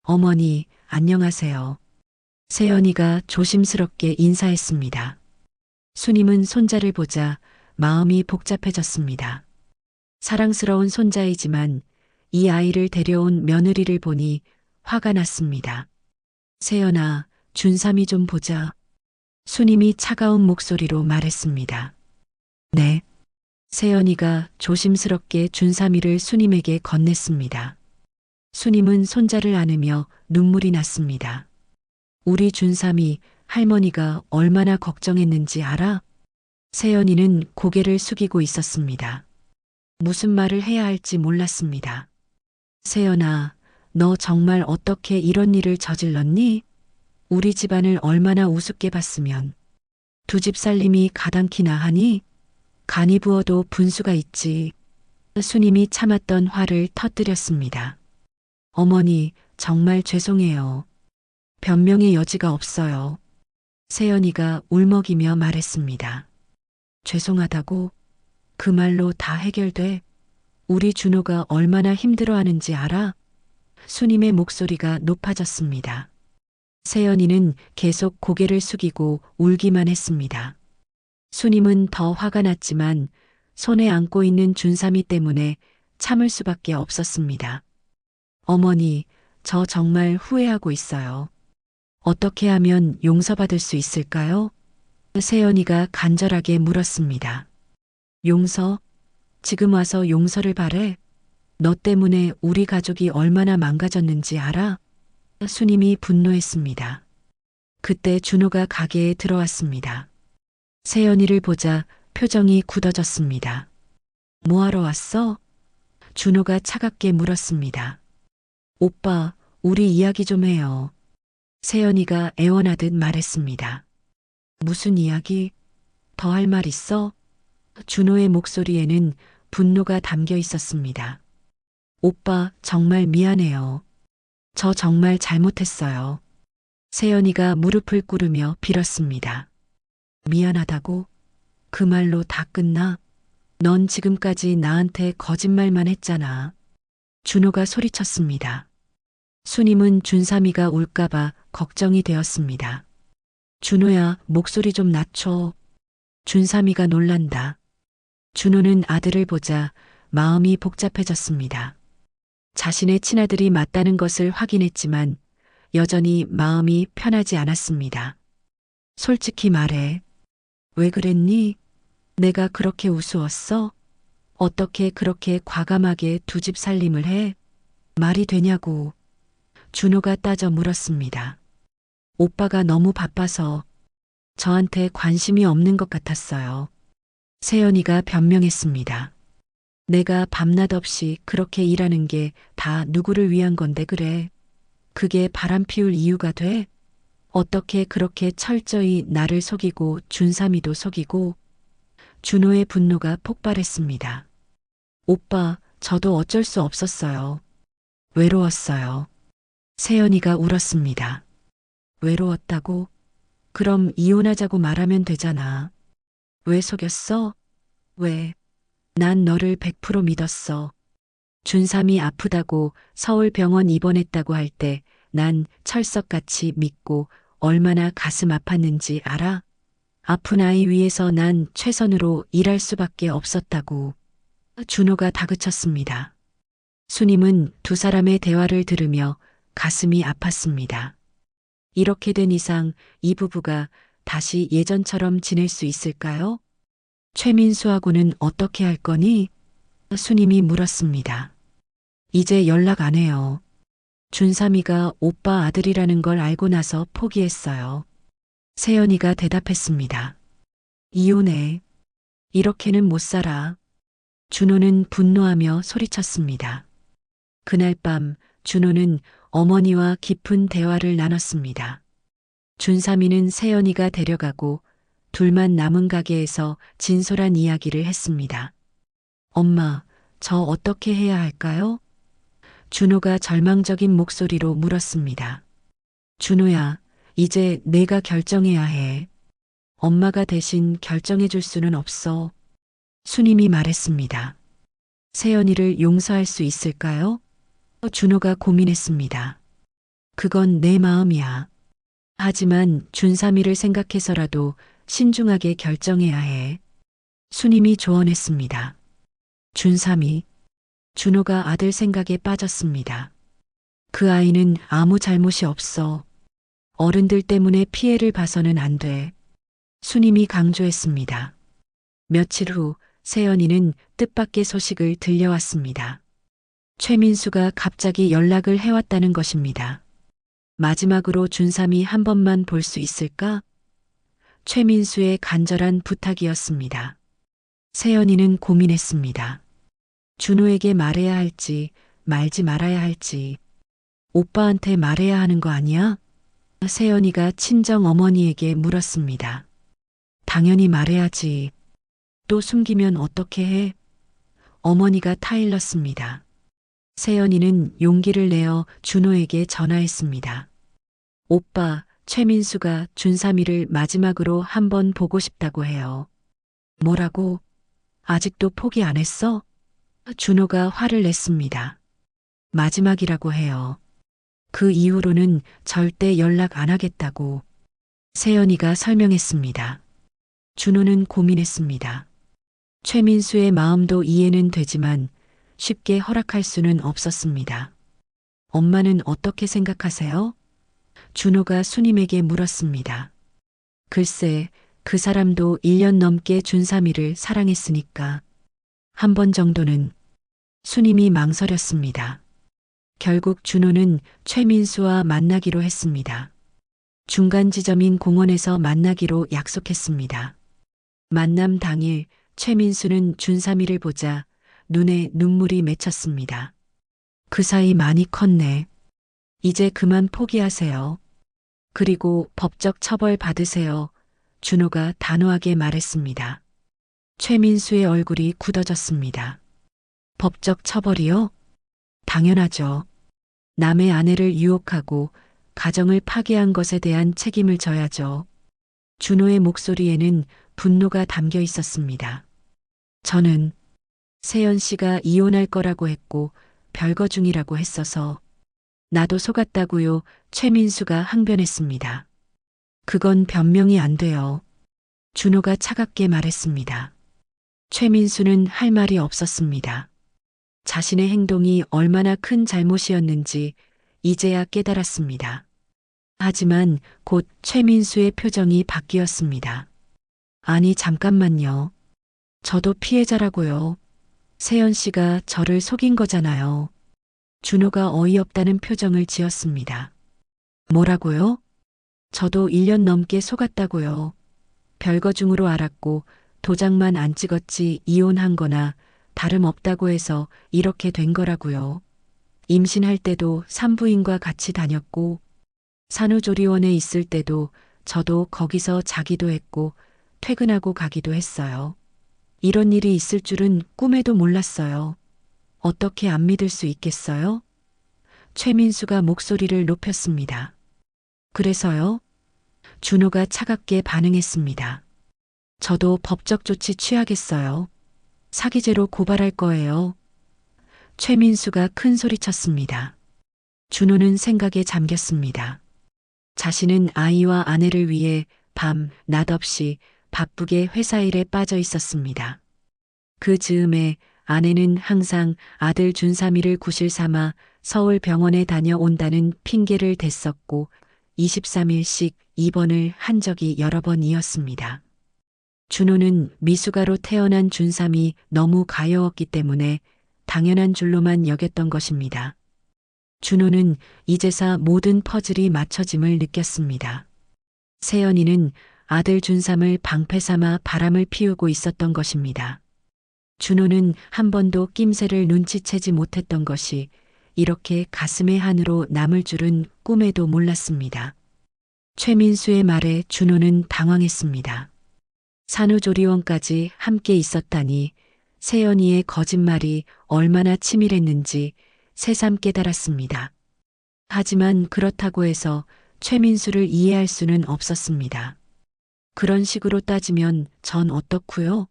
어머니, 안녕하세요. 세연이가 조심스럽게 인사했습니다. 수님은 손자를 보자 마음이 복잡해졌습니다. 사랑스러운 손자이지만 이 아이를 데려온 며느리를 보니 화가 났습니다. 세연아, 준삼이 좀 보자. 수님이 차가운 목소리로 말했습니다. 네. 세연이가 조심스럽게 준삼이를 수님에게 건넸습니다. 수님은 손자를 안으며 눈물이 났습니다. 우리 준삼이 할머니가 얼마나 걱정했는지 알아? 세연이는 고개를 숙이고 있었습니다. 무슨 말을 해야 할지 몰랐습니다. 세연아, 너 정말 어떻게 이런 일을 저질렀니? 우리 집안을 얼마나 우습게 봤으면 두 집 살림이 가당키나 하니? 간이 부어도 분수가 있지. 수님이 참았던 화를 터뜨렸습니다. 어머니, 정말 죄송해요. 변명의 여지가 없어요. 세연이가 울먹이며 말했습니다. 죄송하다고? 그 말로 다 해결돼? 우리 준호가 얼마나 힘들어하는지 알아? 수님의 목소리가 높아졌습니다. 세연이는 계속 고개를 숙이고 울기만 했습니다. 수님은 더 화가 났지만 손에 안고 있는 준삼이 때문에 참을 수밖에 없었습니다. 어머니, 저 정말 후회하고 있어요. 어떻게 하면 용서받을 수 있을까요? 세연이가 간절하게 물었습니다. 용서? 지금 와서 용서를 바래? 너 때문에 우리 가족이 얼마나 망가졌는지 알아? 수님이 분노했습니다. 그때 준호가 가게에 들어왔습니다. 세연이를 보자 표정이 굳어졌습니다. 뭐하러 왔어? 준호가 차갑게 물었습니다. 오빠, 우리 이야기 좀 해요. 세연이가 애원하듯 말했습니다. 무슨 이야기? 더 할 말 있어? 준호의 목소리에는 분노가 담겨 있었습니다. 오빠, 정말 미안해요. 저 정말 잘못했어요. 세연이가 무릎을 꿇으며 빌었습니다. 미안하다고? 그 말로 다 끝나? 넌 지금까지 나한테 거짓말만 했잖아. 준호가 소리쳤습니다. 수님은 준삼이가 울까봐 걱정이 되었습니다. 준호야, 목소리 좀 낮춰. 준삼이가 놀란다. 준호는 아들을 보자 마음이 복잡해졌습니다. 자신의 친아들이 맞다는 것을 확인했지만 여전히 마음이 편하지 않았습니다. 솔직히 말해. 왜 그랬니? 내가 그렇게 우스웠어? 어떻게 그렇게 과감하게 두 집 살림을 해? 말이 되냐고. 준호가 따져 물었습니다. 오빠가 너무 바빠서 저한테 관심이 없는 것 같았어요. 세연이가 변명했습니다. 내가 밤낮 없이 그렇게 일하는 게 다 누구를 위한 건데 그래. 그게 바람 피울 이유가 돼? 어떻게 그렇게 철저히 나를 속이고 준삼이도 속이고. 준호의 분노가 폭발했습니다. 오빠, 저도 어쩔 수 없었어요. 외로웠어요. 세연이가 울었습니다. 외로웠다고? 그럼 이혼하자고 말하면 되잖아. 왜 속였어? 왜? 난 너를 100% 믿었어. 준삼이 아프다고 서울 병원 입원했다고 할 때 난 철석같이 믿고 얼마나 가슴 아팠는지 알아? 아픈 아이 위해서 난 최선으로 일할 수밖에 없었다고. 준호가 다그쳤습니다. 수님은 두 사람의 대화를 들으며 가슴이 아팠습니다. 이렇게 된 이상 이 부부가 다시 예전처럼 지낼 수 있을까요? 최민수하고는 어떻게 할 거니? 수님이 물었습니다. 이제 연락 안 해요. 준삼이가 오빠 아들이라는 걸 알고 나서 포기했어요. 세연이가 대답했습니다. 이혼해. 이렇게는 못 살아. 준호는 분노하며 소리쳤습니다. 그날 밤 준호는 어머니와 깊은 대화를 나눴습니다. 준삼이는 세연이가 데려가고 둘만 남은 가게에서 진솔한 이야기를 했습니다. 엄마, 저 어떻게 해야 할까요? 준호가 절망적인 목소리로 물었습니다. 준호야, 이제 내가 결정해야 해. 엄마가 대신 결정해 줄 수는 없어. 수님이 말했습니다. 세연이를 용서할 수 있을까요? 준호가 고민했습니다. 그건 내 마음이야. 하지만 준삼이를 생각해서라도 신중하게 결정해야 해. 수님이 조언했습니다. 준삼이. 준호가 아들 생각에 빠졌습니다. 그 아이는 아무 잘못이 없어. 어른들 때문에 피해를 봐서는 안 돼. 수님이 강조했습니다. 며칠 후 세연이는 뜻밖의 소식을 들려왔습니다. 최민수가 갑자기 연락을 해왔다는 것입니다. 마지막으로 준삼이 한 번만 볼 수 있을까? 최민수의 간절한 부탁이었습니다. 세연이는 고민했습니다. 준호에게 말해야 할지 말지 말아야 할지. 오빠한테 말해야 하는 거 아니야? 세연이가 친정 어머니에게 물었습니다. 당연히 말해야지. 또 숨기면 어떻게 해? 어머니가 타일렀습니다. 세연이는 용기를 내어 준호에게 전화했습니다. 오빠, 최민수가 준삼이를 마지막으로 한번 보고 싶다고 해요. 뭐라고? 아직도 포기 안 했어? 준호가 화를 냈습니다. 마지막이라고 해요. 그 이후로는 절대 연락 안 하겠다고. 세연이가 설명했습니다. 준호는 고민했습니다. 최민수의 마음도 이해는 되지만 쉽게 허락할 수는 없었습니다. 엄마는 어떻게 생각하세요? 준호가 수님에게 물었습니다. 글쎄, 그 사람도 1년 넘게 준삼이를 사랑했으니까. 한 번 정도는. 수님이 망설였습니다. 결국 준호는 최민수와 만나기로 했습니다. 중간 지점인 공원에서 만나기로 약속했습니다. 만남 당일 최민수는 준삼이를 보자 눈에 눈물이 맺혔습니다. 그 사이 많이 컸네. 이제 그만 포기하세요. 그리고 법적 처벌 받으세요. 준호가 단호하게 말했습니다. 최민수의 얼굴이 굳어졌습니다. 법적 처벌이요? 당연하죠. 남의 아내를 유혹하고 가정을 파괴한 것에 대한 책임을 져야죠. 준호의 목소리에는 분노가 담겨 있었습니다. 저는 세연 씨가 이혼할 거라고 했고 별거 중이라고 했어서 나도 속았다고요. 최민수가 항변했습니다. 그건 변명이 안 돼요. 준호가 차갑게 말했습니다. 최민수는 할 말이 없었습니다. 자신의 행동이 얼마나 큰 잘못이었는지 이제야 깨달았습니다. 하지만 곧 최민수의 표정이 바뀌었습니다. 아니, 잠깐만요. 저도 피해자라고요. 세연 씨가 저를 속인 거잖아요. 준호가 어이없다는 표정을 지었습니다. 뭐라고요? 저도 1년 넘게 속았다고요. 별거 중으로 알았고 도장만 안 찍었지 이혼한 거나 다름없다고 해서 이렇게 된 거라고요. 임신할 때도 산부인과 같이 다녔고 산후조리원에 있을 때도 저도 거기서 자기도 했고 퇴근하고 가기도 했어요. 이런 일이 있을 줄은 꿈에도 몰랐어요. 어떻게 안 믿을 수 있겠어요? 최민수가 목소리를 높였습니다. 그래서요? 준호가 차갑게 반응했습니다. 저도 법적 조치 취하겠어요. 사기죄로 고발할 거예요. 최민수가 큰 소리쳤습니다. 준호는 생각에 잠겼습니다. 자신은 아이와 아내를 위해 밤, 낮 없이 바쁘게 회사 일에 빠져 있었습니다. 그 즈음에 아내는 항상 아들 준삼이를 구실 삼아 서울 병원에 다녀온다는 핑계를 댔었고 23일씩 입원을 한 적이 여러 번이었습니다. 준호는 미숙아로 태어난 준삼이 너무 가여웠기 때문에 당연한 줄로만 여겼던 것입니다. 준호는 이제서 모든 퍼즐이 맞춰짐을 느꼈습니다. 세연이는 아들 준삼을 방패 삼아 바람을 피우고 있었던 것입니다. 준호는 한 번도 낌새를 눈치채지 못했던 것이 이렇게 가슴의 한으로 남을 줄은 꿈에도 몰랐습니다. 최민수의 말에 준호는 당황했습니다. 산후조리원까지 함께 있었다니 세연이의 거짓말이 얼마나 치밀했는지 새삼 깨달았습니다. 하지만 그렇다고 해서 최민수를 이해할 수는 없었습니다. 그런 식으로 따지면 전 어떻고요?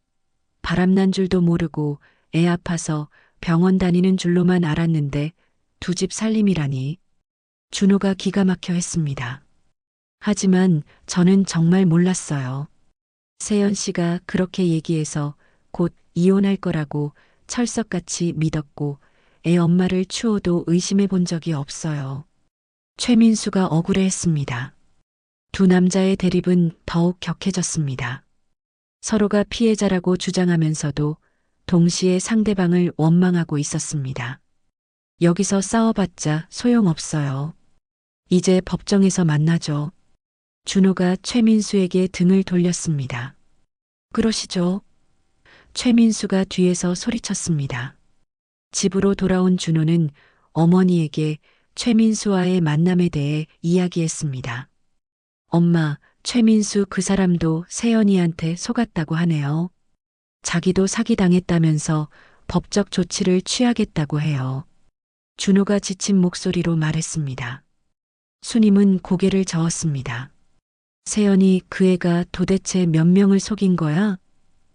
바람난 줄도 모르고 애 아파서 병원 다니는 줄로만 알았는데 두 집 살림이라니. 준호가 기가 막혀 했습니다. 하지만 저는 정말 몰랐어요. 세연 씨가 그렇게 얘기해서 곧 이혼할 거라고 철석같이 믿었고 애 엄마를 추호도 의심해 본 적이 없어요. 최민수가 억울해했습니다. 두 남자의 대립은 더욱 격해졌습니다. 서로가 피해자라고 주장하면서도 동시에 상대방을 원망하고 있었습니다. 여기서 싸워봤자 소용없어요. 이제 법정에서 만나죠. 준호가 최민수에게 등을 돌렸습니다. 그러시죠? 최민수가 뒤에서 소리쳤습니다. 집으로 돌아온 준호는 어머니에게 최민수와의 만남에 대해 이야기했습니다. 엄마, 최민수 그 사람도 세연이한테 속았다고 하네요. 자기도 사기당했다면서 법적 조치를 취하겠다고 해요. 준호가 지친 목소리로 말했습니다. 수님은 고개를 저었습니다. 세연이 그 애가 도대체 몇 명을 속인 거야?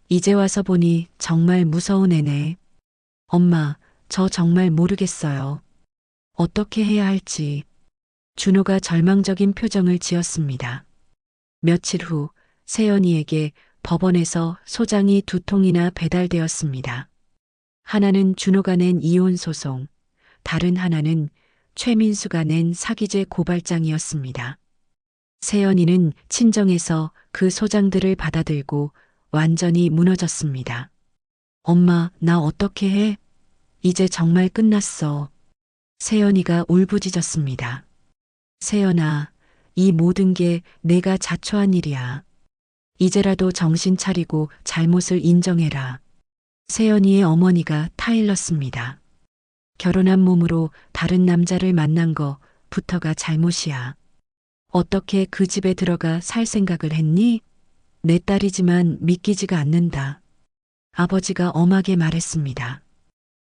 이제 와서 보니 정말 무서운 애네. 엄마, 저 정말 모르겠어요. 어떻게 해야 할지. 준호가 절망적인 표정을 지었습니다. 며칠 후 세연이에게 법원에서 소장이 2통이나 배달되었습니다. 하나는 준호가 낸 이혼 소송, 다른 하나는 최민수가 낸 사기죄 고발장이었습니다. 세연이는 친정에서 그 소장들을 받아들고 완전히 무너졌습니다. 엄마, 나 어떻게 해? 이제 정말 끝났어. 세연이가 울부짖었습니다. 세연아, 이 모든 게 내가 자초한 일이야. 이제라도 정신 차리고 잘못을 인정해라. 세연이의 어머니가 타일렀습니다. 결혼한 몸으로 다른 남자를 만난 거부터가 잘못이야. 어떻게 그 집에 들어가 살 생각을 했니? 내 딸이지만 믿기지가 않는다. 아버지가 엄하게 말했습니다.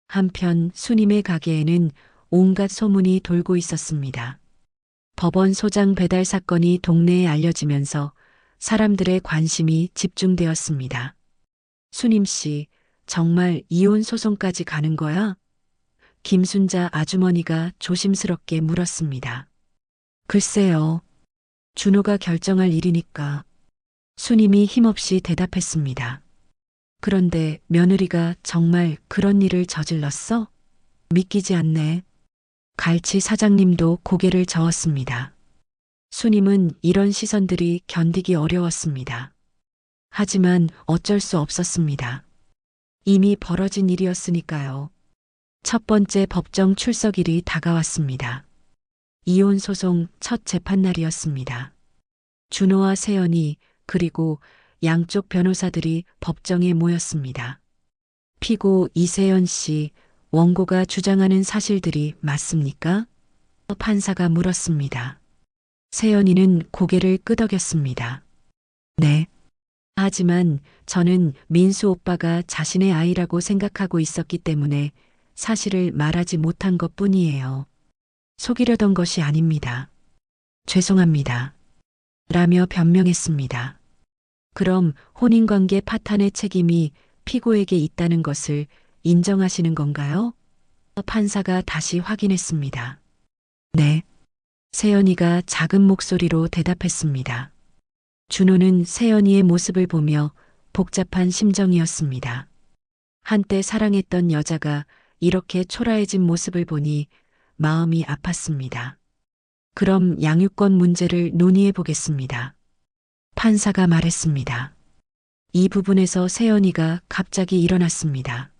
한편 수님의 가게에는 온갖 소문이 돌고 있었습니다. 법원 소장 배달 사건이 동네에 알려지면서 사람들의 관심이 집중되었습니다. 수님 씨, 정말 이혼 소송까지 가는 거야? 김순자 아주머니가 조심스럽게 물었습니다. 글쎄요. 준호가 결정할 일이니까. 수님이 힘없이 대답했습니다. 그런데 며느리가 정말 그런 일을 저질렀어? 믿기지 않네. 갈치 사장님도 고개를 저었습니다. 수님은 이런 시선들이 견디기 어려웠습니다. 하지만 어쩔 수 없었습니다. 이미 벌어진 일이었으니까요. 첫 번째 법정 출석일이 다가왔습니다. 이혼 소송 첫 재판날이었습니다. 준호와 세연이 그리고 양쪽 변호사들이 법정에 모였습니다. 피고 이세연 씨, 원고가 주장하는 사실들이 맞습니까? 판사가 물었습니다. 세연이는 고개를 끄덕였습니다. 네. 하지만 저는 민수 오빠가 자신의 아이라고 생각하고 있었기 때문에 사실을 말하지 못한 것 뿐이에요. 속이려던 것이 아닙니다. 죄송합니다. 라며 변명했습니다. 그럼 혼인관계 파탄의 책임이 피고에게 있다는 것을 인정하시는 건가요? 판사가 다시 확인했습니다. 네. 세연이가 작은 목소리로 대답했습니다. 준호는 세연이의 모습을 보며 복잡한 심정이었습니다. 한때 사랑했던 여자가 이렇게 초라해진 모습을 보니 마음이 아팠습니다. 그럼 양육권 문제를 논의해 보겠습니다. 판사가 말했습니다. 이 부분에서 세연이가 갑자기 일어났습니다.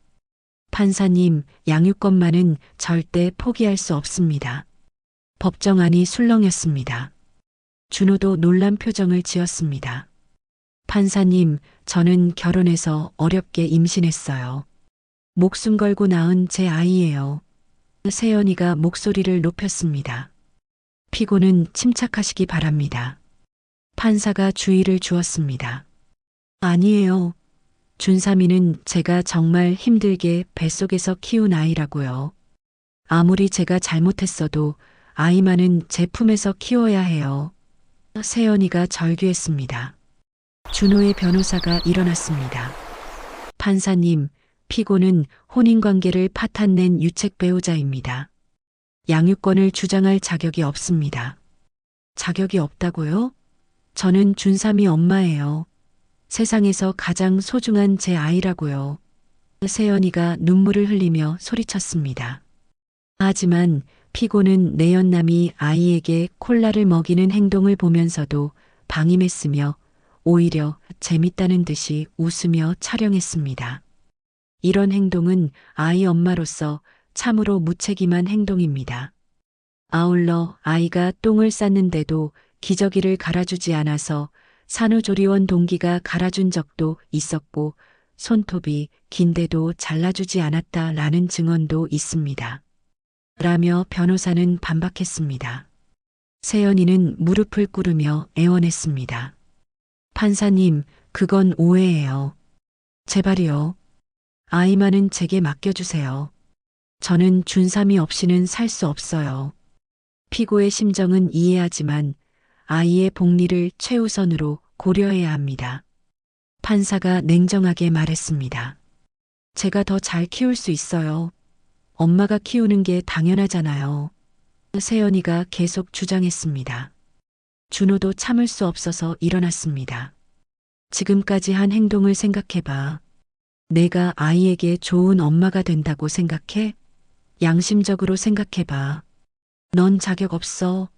판사님, 양육권만은 절대 포기할 수 없습니다. 법정안이 술렁였습니다. 준호도 놀란 표정을 지었습니다. 판사님, 저는 결혼해서 어렵게 임신했어요. 목숨 걸고 낳은 제 아이예요. 세연이가 목소리를 높였습니다. 피고는 침착하시기 바랍니다. 판사가 주의를 주었습니다. 아니에요. 준삼이는 제가 정말 힘들게 뱃속에서 키운 아이라고요. 아무리 제가 잘못했어도 아이만은 제 품에서 키워야 해요. 세연이가 절규했습니다. 준호의 변호사가 일어났습니다. 판사님, 피고는 혼인관계를 파탄낸 유책 배우자입니다. 양육권을 주장할 자격이 없습니다. 자격이 없다고요? 저는 준삼이 엄마예요. 세상에서 가장 소중한 제 아이라고요. 세연이가 눈물을 흘리며 소리쳤습니다. 하지만 피고는 내연남이 아이에게 콜라를 먹이는 행동을 보면서도 방임했으며 오히려 재밌다는 듯이 웃으며 촬영했습니다. 이런 행동은 아이 엄마로서 참으로 무책임한 행동입니다. 아울러 아이가 똥을 쌌는데도 기저귀를 갈아주지 않아서 산후조리원 동기가 갈아준 적도 있었고 손톱이 긴데도 잘라주지 않았다라는 증언도 있습니다. 라며 변호사는 반박했습니다. 세연이는 무릎을 꿇으며 애원했습니다. 판사님, 그건 오해예요. 제발이요. 아이만은 제게 맡겨주세요. 저는 준삼이 없이는 살 수 없어요. 피고의 심정은 이해하지만 아이의 복리를 최우선으로 고려해야 합니다. 판사가 냉정하게 말했습니다. 제가 더 잘 키울 수 있어요. 엄마가 키우는 게 당연하잖아요. 세연이가 계속 주장했습니다. 준호도 참을 수 없어서 일어났습니다. 지금까지 한 행동을 생각해봐. 내가 아이에게 좋은 엄마가 된다고 생각해? 양심적으로 생각해봐. 넌 자격 없어.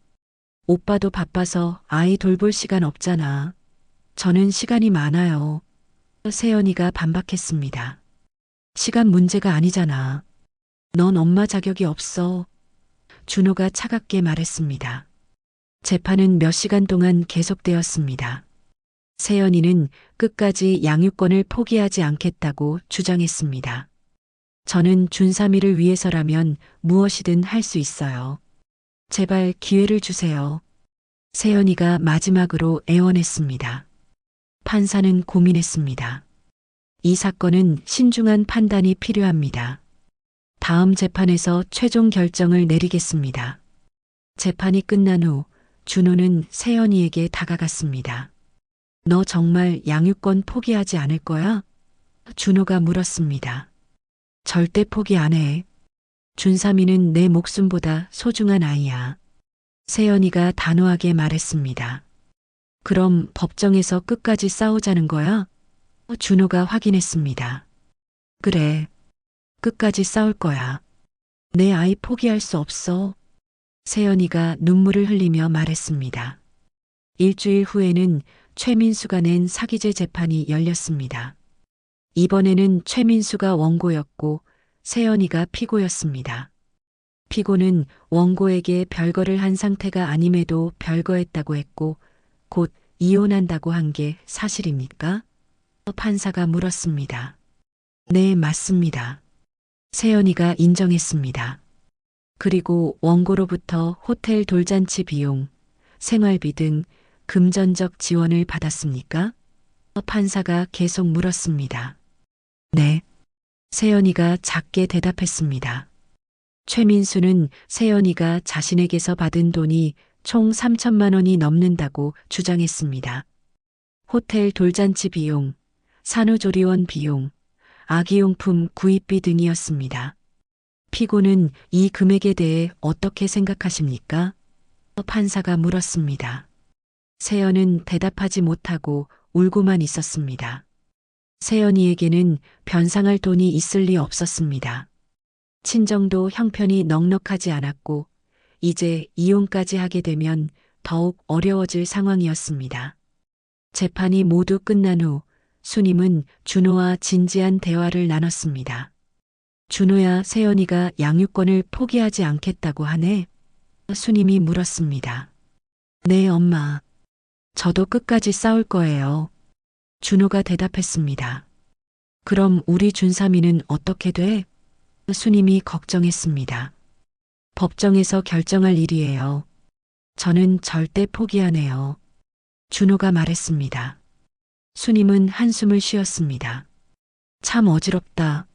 오빠도 바빠서 아이 돌볼 시간 없잖아. 저는 시간이 많아요. 세연이가 반박했습니다. 시간 문제가 아니잖아. 넌 엄마 자격이 없어. 준호가 차갑게 말했습니다. 재판은 몇 시간 동안 계속되었습니다. 세연이는 끝까지 양육권을 포기하지 않겠다고 주장했습니다. 저는 준삼이를 위해서라면 무엇이든 할 수 있어요. 제발 기회를 주세요. 세연이가 마지막으로 애원했습니다. 판사는 고민했습니다. 이 사건은 신중한 판단이 필요합니다. 다음 재판에서 최종 결정을 내리겠습니다. 재판이 끝난 후 준호는 세연이에게 다가갔습니다. 너 정말 양육권 포기하지 않을 거야? 준호가 물었습니다. 절대 포기 안 해. 준삼이는 내 목숨보다 소중한 아이야. 세연이가 단호하게 말했습니다. 그럼 법정에서 끝까지 싸우자는 거야? 준호가 확인했습니다. 그래. 끝까지 싸울 거야. 내 아이 포기할 수 없어. 세연이가 눈물을 흘리며 말했습니다. 일주일 후에는 최민수가 낸 사기죄 재판이 열렸습니다. 이번에는 최민수가 원고였고 세연이가 피고였습니다. 피고는 원고에게 별거를 한 상태가 아님에도 별거했다고 했고 곧 이혼한다고 한 게 사실입니까? 판사가 물었습니다. 네, 맞습니다. 세연이가 인정했습니다. 그리고 원고로부터 호텔 돌잔치 비용, 생활비 등 금전적 지원을 받았습니까? 판사가 계속 물었습니다. 네. 세연이가 작게 대답했습니다. 최민수는 세연이가 자신에게서 받은 돈이 총 3천만 원이 넘는다고 주장했습니다. 호텔 돌잔치 비용, 산후조리원 비용, 아기용품 구입비 등이었습니다. 피고는 이 금액에 대해 어떻게 생각하십니까? 판사가 물었습니다. 세연은 대답하지 못하고 울고만 있었습니다. 세연이에게는 변상할 돈이 있을 리 없었습니다. 친정도 형편이 넉넉하지 않았고 이제 이혼까지 하게 되면 더욱 어려워질 상황이었습니다. 재판이 모두 끝난 후 수님은 준호와 진지한 대화를 나눴습니다. 준호야, 세연이가 양육권을 포기하지 않겠다고 하네? 수님이 물었습니다. 네, 엄마. 저도 끝까지 싸울 거예요. 준호가 대답했습니다. 그럼 우리 준삼이는 어떻게 돼? 수님이 걱정했습니다. 법정에서 결정할 일이에요. 저는 절대 포기 안 해요. 준호가 말했습니다. 수님은 한숨을 쉬었습니다. 참 어지럽다.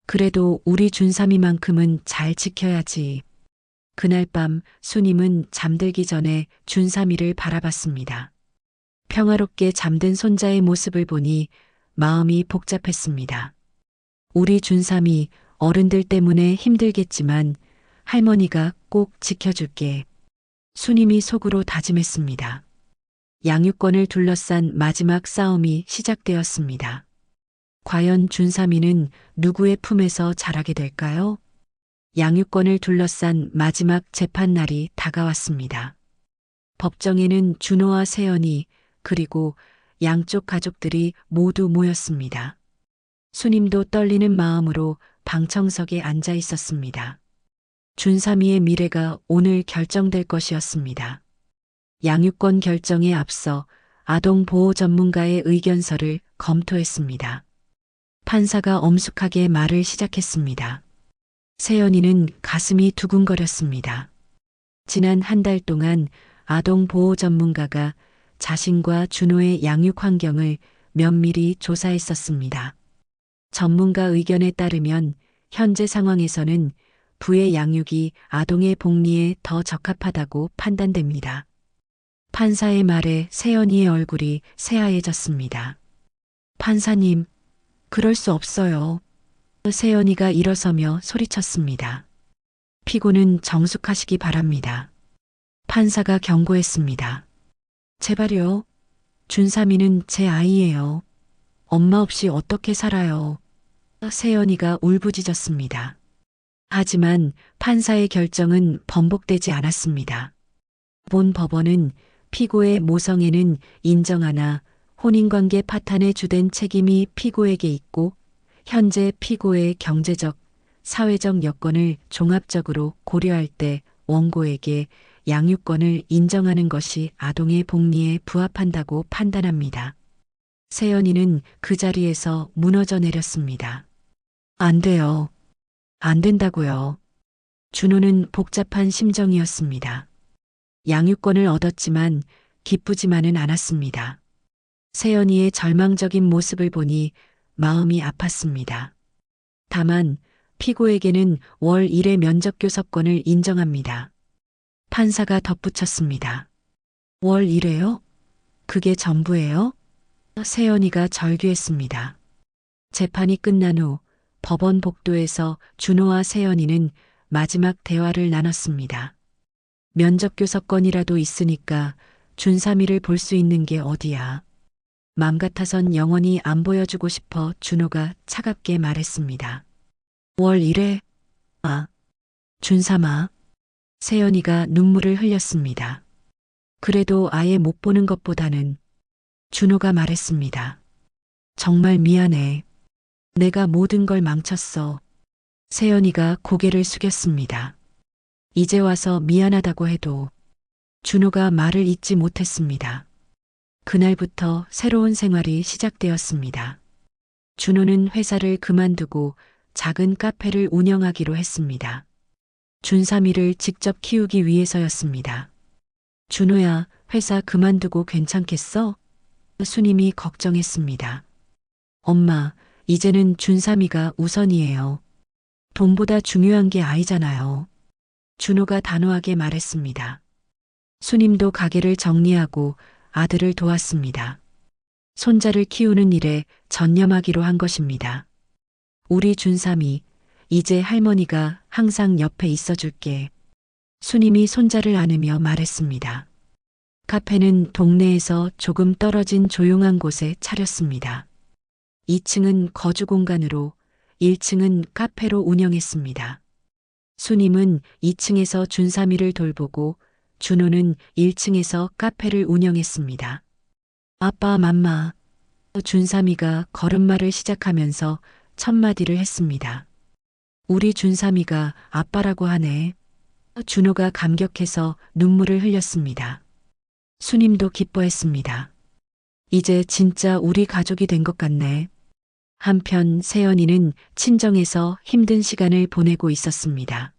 그래도 우리 준삼이만큼은 잘 지켜야지. 그날 밤 수님은 잠들기 전에 준삼이를 바라봤습니다. 평화롭게 잠든 손자의 모습을 보니 마음이 복잡했습니다. 우리 준삼이 어른들 때문에 힘들겠지만 할머니가 꼭 지켜줄게. 수님이 속으로 다짐했습니다. 양육권을 둘러싼 마지막 싸움이 시작되었습니다. 과연 준삼이는 누구의 품에서 자라게 될까요? 양육권을 둘러싼 마지막 재판날이 다가왔습니다. 법정에는 준호와 세연이 그리고 양쪽 가족들이 모두 모였습니다. 수님도 떨리는 마음으로 방청석에 앉아 있었습니다. 준삼이의 미래가 오늘 결정될 것이었습니다. 양육권 결정에 앞서 아동보호 전문가의 의견서를 검토했습니다. 판사가 엄숙하게 말을 시작했습니다. 세연이는 가슴이 두근거렸습니다. 지난 한 달 동안 아동보호 전문가가 자신과 준호의 양육 환경을 면밀히 조사했었습니다. 전문가 의견에 따르면 현재 상황에서는 부의 양육이 아동의 복리에 더 적합하다고 판단됩니다. 판사의 말에 세연이의 얼굴이 새하얘졌습니다. 판사님, 그럴 수 없어요. 세연이가 일어서며 소리쳤습니다. 피고는 정숙하시기 바랍니다. 판사가 경고했습니다. 제발요. 준삼이는 제 아이예요. 엄마 없이 어떻게 살아요. 세연이가 울부짖었습니다. 하지만 판사의 결정은 번복되지 않았습니다. 본 법원은 피고의 모성애는 인정하나 혼인관계 파탄의 주된 책임이 피고에게 있고 현재 피고의 경제적, 사회적 여건을 종합적으로 고려할 때 원고에게 양육권을 인정하는 것이 아동의 복리에 부합한다고 판단합니다. 세연이는 그 자리에서 무너져 내렸습니다. 안 돼요. 안 된다고요. 준호는 복잡한 심정이었습니다. 양육권을 얻었지만 기쁘지만은 않았습니다. 세연이의 절망적인 모습을 보니 마음이 아팠습니다. 다만 피고에게는 월 1회 면접교섭권을 인정합니다. 판사가 덧붙였습니다. 월 1회요? 그게 전부예요? 세연이가 절규했습니다. 재판이 끝난 후 법원 복도에서 준호와 세연이는 마지막 대화를 나눴습니다. 면접교섭 건이라도 있으니까 준삼이를 볼 수 있는 게 어디야. 맘 같아선 영원히 안 보여주고 싶어 준호가 차갑게 말했습니다. 5월 1일, 준삼아. 세연이가 눈물을 흘렸습니다. 그래도 아예 못 보는 것보다는 준호가 말했습니다. 정말 미안해. 내가 모든 걸 망쳤어. 세연이가 고개를 숙였습니다. 이제 와서 미안하다고 해도 준호가 말을 잇지 못했습니다. 그날부터 새로운 생활이 시작되었습니다. 준호는 회사를 그만두고 작은 카페를 운영하기로 했습니다. 준삼이를 직접 키우기 위해서였습니다. 준호야, 회사 그만두고 괜찮겠어? 수님이 걱정했습니다. 엄마, 이제는 준삼이가 우선이에요. 돈보다 중요한 게 아니잖아요. 준호가 단호하게 말했습니다. 수님도 가게를 정리하고 아들을 도왔습니다. 손자를 키우는 일에 전념하기로 한 것입니다. 우리 준삼이, 이제 할머니가 항상 옆에 있어줄게. 수님이 손자를 안으며 말했습니다. 카페는 동네에서 조금 떨어진 조용한 곳에 차렸습니다. 2층은 거주 공간으로 1층은 카페로 운영했습니다. 수님은 2층에서 준삼이를 돌보고 준호는 1층에서 카페를 운영했습니다. 아빠, 맘마. 준삼이가 걸음마를 시작하면서 첫 마디를 했습니다. 우리 준삼이가 아빠라고 하네. 준호가 감격해서 눈물을 흘렸습니다. 수님도 기뻐했습니다. 이제 진짜 우리 가족이 된 것 같네. 한편 세연이는 친정에서 힘든 시간을 보내고 있었습니다.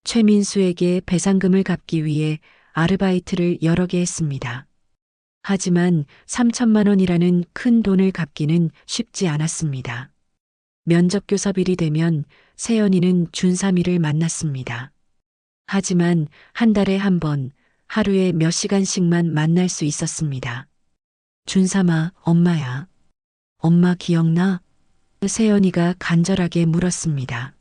최민수에게 배상금을 갚기 위해 아르바이트를 여러 개 했습니다. 하지만 3천만 원이라는 큰 돈을 갚기는 쉽지 않았습니다. 면접교섭일이 되면 세연이는 준삼이를 만났습니다. 하지만 한 달에 한 번, 하루에 몇 시간씩만 만날 수 있었습니다. 준삼아, 엄마야. 엄마 기억나? 세연이가 간절하게 물었습니다.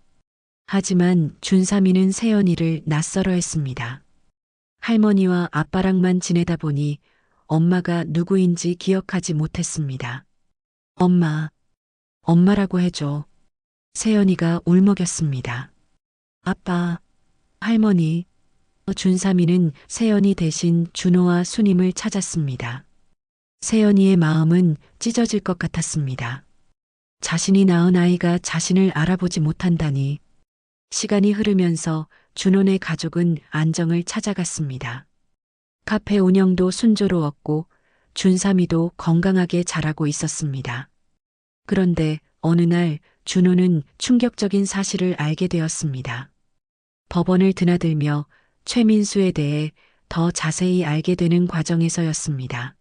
하지만 준삼이는 세연이를 낯설어 했습니다. 할머니와 아빠랑만 지내다 보니 엄마가 누구인지 기억하지 못했습니다. 엄마, 엄마라고 해줘. 세연이가 울먹였습니다. 아빠, 할머니. 준삼이는 세연이 대신 준호와 수님을 찾았습니다. 세연이의 마음은 찢어질 것 같았습니다. 자신이 낳은 아이가 자신을 알아보지 못한다니. 시간이 흐르면서 준호네 가족은 안정을 찾아갔습니다. 카페 운영도 순조로웠고 준삼이도 건강하게 자라고 있었습니다. 그런데 어느 날 준호는 충격적인 사실을 알게 되었습니다. 법원을 드나들며 최민수에 대해 더 자세히 알게 되는 과정에서였습니다.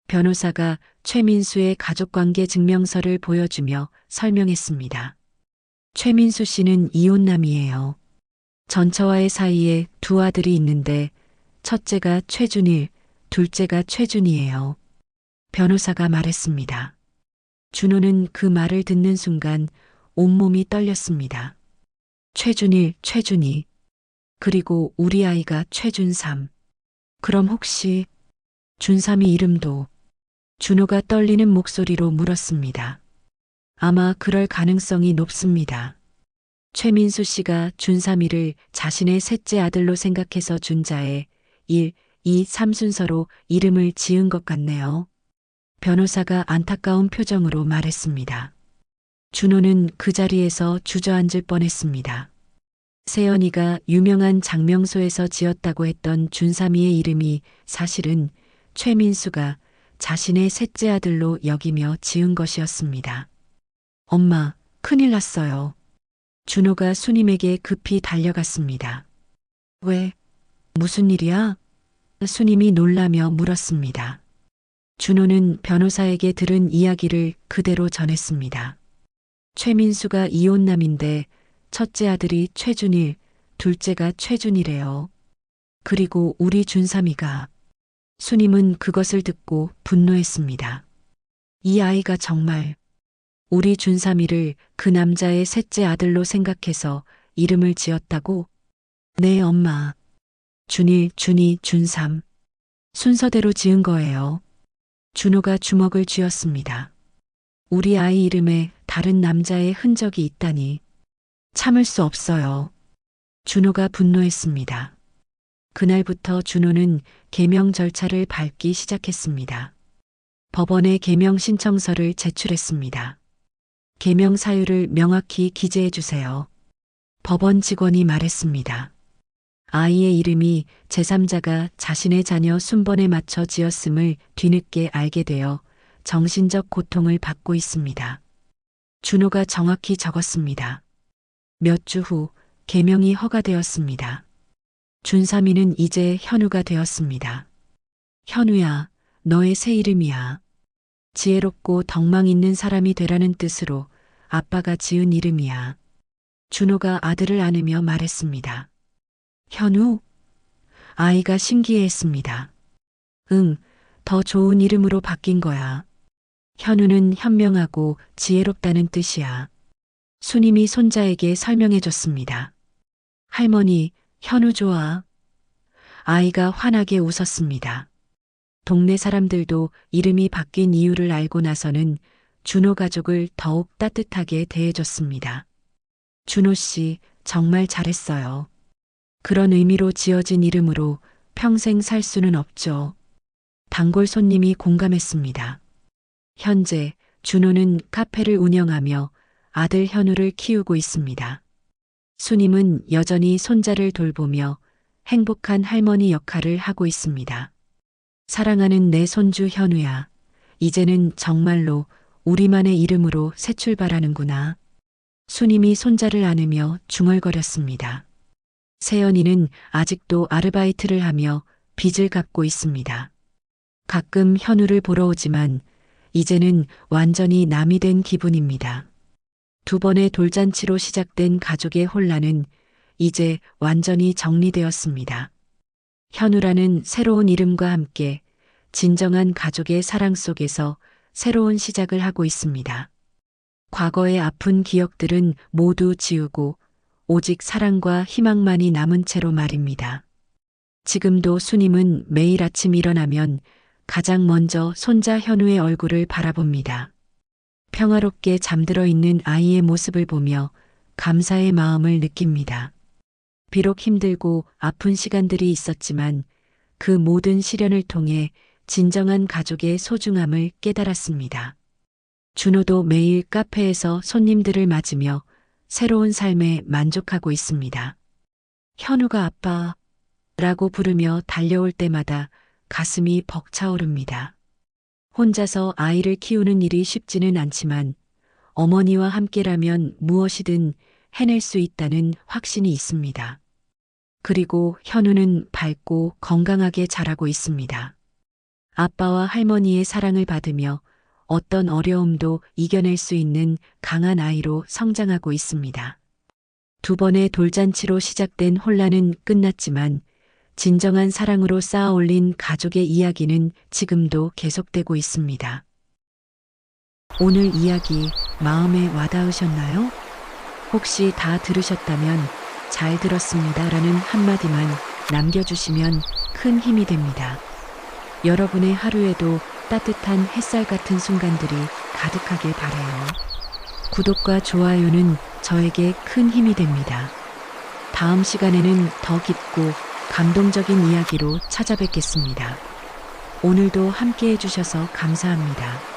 변호사가 최민수의 가족관계 증명서를 보여주며 설명했습니다. 최민수 씨는 이혼남이에요. 전처와의 사이에 두 아들이 있는데 첫째가 최준일, 둘째가 최준이에요. 변호사가 말했습니다. 준호는 그 말을 듣는 순간 온몸이 떨렸습니다. 최준일, 최준이. 그리고 우리 아이가 최준삼. 그럼 혹시 준삼이 이름도? 준호가 떨리는 목소리로 물었습니다. 아마 그럴 가능성이 높습니다. 최민수 씨가 준삼이를 자신의 셋째 아들로 생각해서 준자에 1, 2, 3순서로 이름을 지은 것 같네요. 변호사가 안타까운 표정으로 말했습니다. 준호는 그 자리에서 주저앉을 뻔했습니다. 세연이가 유명한 장명소에서 지었다고 했던 준삼이의 이름이 사실은 최민수가 자신의 셋째 아들로 여기며 지은 것이었습니다. 엄마, 큰일 났어요. 준호가 수님에게 급히 달려갔습니다. 왜? 무슨 일이야? 수님이 놀라며 물었습니다. 준호는 변호사에게 들은 이야기를 그대로 전했습니다. 최민수가 이혼남인데 첫째 아들이 최준일, 둘째가 최준이래요. 그리고 우리 준삼이가. 수님은 그것을 듣고 분노했습니다. 이 아이가 정말 우리 준삼이를 그 남자의 셋째 아들로 생각해서 이름을 지었다고? 네, 엄마. 준일, 준이, 준삼. 순서대로 지은 거예요. 준호가 주먹을 쥐었습니다. 우리 아이 이름에 다른 남자의 흔적이 있다니. 참을 수 없어요. 준호가 분노했습니다. 그날부터 준호는 계명 절차를 밟기 시작했습니다. 법원에 계명 신청서를 제출했습니다. 계명 사유를 명확히 기재해 주세요. 법원 직원이 말했습니다. 아이의 이름이 제3자가 자신의 자녀 순번에 맞춰 지었음을 뒤늦게 알게 되어 정신적 고통을 받고 있습니다. 준호가 정확히 적었습니다. 몇 주 후 계명이 허가되었습니다. 준삼이는 이제 현우가 되었습니다. 현우야, 너의 새 이름이야. 지혜롭고 덕망 있는 사람이 되라는 뜻으로 아빠가 지은 이름이야. 준호가 아들을 안으며 말했습니다. 현우? 아이가 신기해했습니다. 응, 더 좋은 이름으로 바뀐 거야. 현우는 현명하고 지혜롭다는 뜻이야. 수님이 손자에게 설명해줬습니다. 할머니, 현우 좋아. 아이가 환하게 웃었습니다. 동네 사람들도 이름이 바뀐 이유를 알고 나서는 준호 가족을 더욱 따뜻하게 대해줬습니다. 준호 씨, 정말 잘했어요. 그런 의미로 지어진 이름으로 평생 살 수는 없죠. 단골 손님이 공감했습니다. 현재 준호는 카페를 운영하며 아들 현우를 키우고 있습니다. 수님은 여전히 손자를 돌보며 행복한 할머니 역할을 하고 있습니다. 사랑하는 내 손주 현우야, 이제는 정말로 우리만의 이름으로 새 출발하는구나. 수님이 손자를 안으며 중얼거렸습니다. 세연이는 아직도 아르바이트를 하며 빚을 갚고 있습니다. 가끔 현우를 보러 오지만 이제는 완전히 남이 된 기분입니다. 두 번의 돌잔치로 시작된 가족의 혼란은 이제 완전히 정리되었습니다. 현우라는 새로운 이름과 함께 진정한 가족의 사랑 속에서 새로운 시작을 하고 있습니다. 과거의 아픈 기억들은 모두 지우고 오직 사랑과 희망만이 남은 채로 말입니다. 지금도 수님은 매일 아침 일어나면 가장 먼저 손자 현우의 얼굴을 바라봅니다. 평화롭게 잠들어 있는 아이의 모습을 보며 감사의 마음을 느낍니다. 비록 힘들고 아픈 시간들이 있었지만 그 모든 시련을 통해 진정한 가족의 소중함을 깨달았습니다. 준호도 매일 카페에서 손님들을 맞으며 새로운 삶에 만족하고 있습니다. 현우가 아빠라고 부르며 달려올 때마다 가슴이 벅차오릅니다. 혼자서 아이를 키우는 일이 쉽지는 않지만 어머니와 함께라면 무엇이든 해낼 수 있다는 확신이 있습니다. 그리고 현우는 밝고 건강하게 자라고 있습니다. 아빠와 할머니의 사랑을 받으며 어떤 어려움도 이겨낼 수 있는 강한 아이로 성장하고 있습니다. 두 번의 돌잔치로 시작된 혼란은 끝났지만 진정한 사랑으로 쌓아 올린 가족의 이야기는 지금도 계속되고 있습니다. 오늘 이야기 마음에 와닿으셨나요? 혹시 다 들으셨다면 잘 들었습니다라는 한마디만 남겨주시면 큰 힘이 됩니다. 여러분의 하루에도 따뜻한 햇살 같은 순간들이 가득하길 바라요. 구독과 좋아요는 저에게 큰 힘이 됩니다. 다음 시간에는 더 깊고 감동적인 이야기로 찾아뵙겠습니다. 오늘도 함께 해주셔서 감사합니다.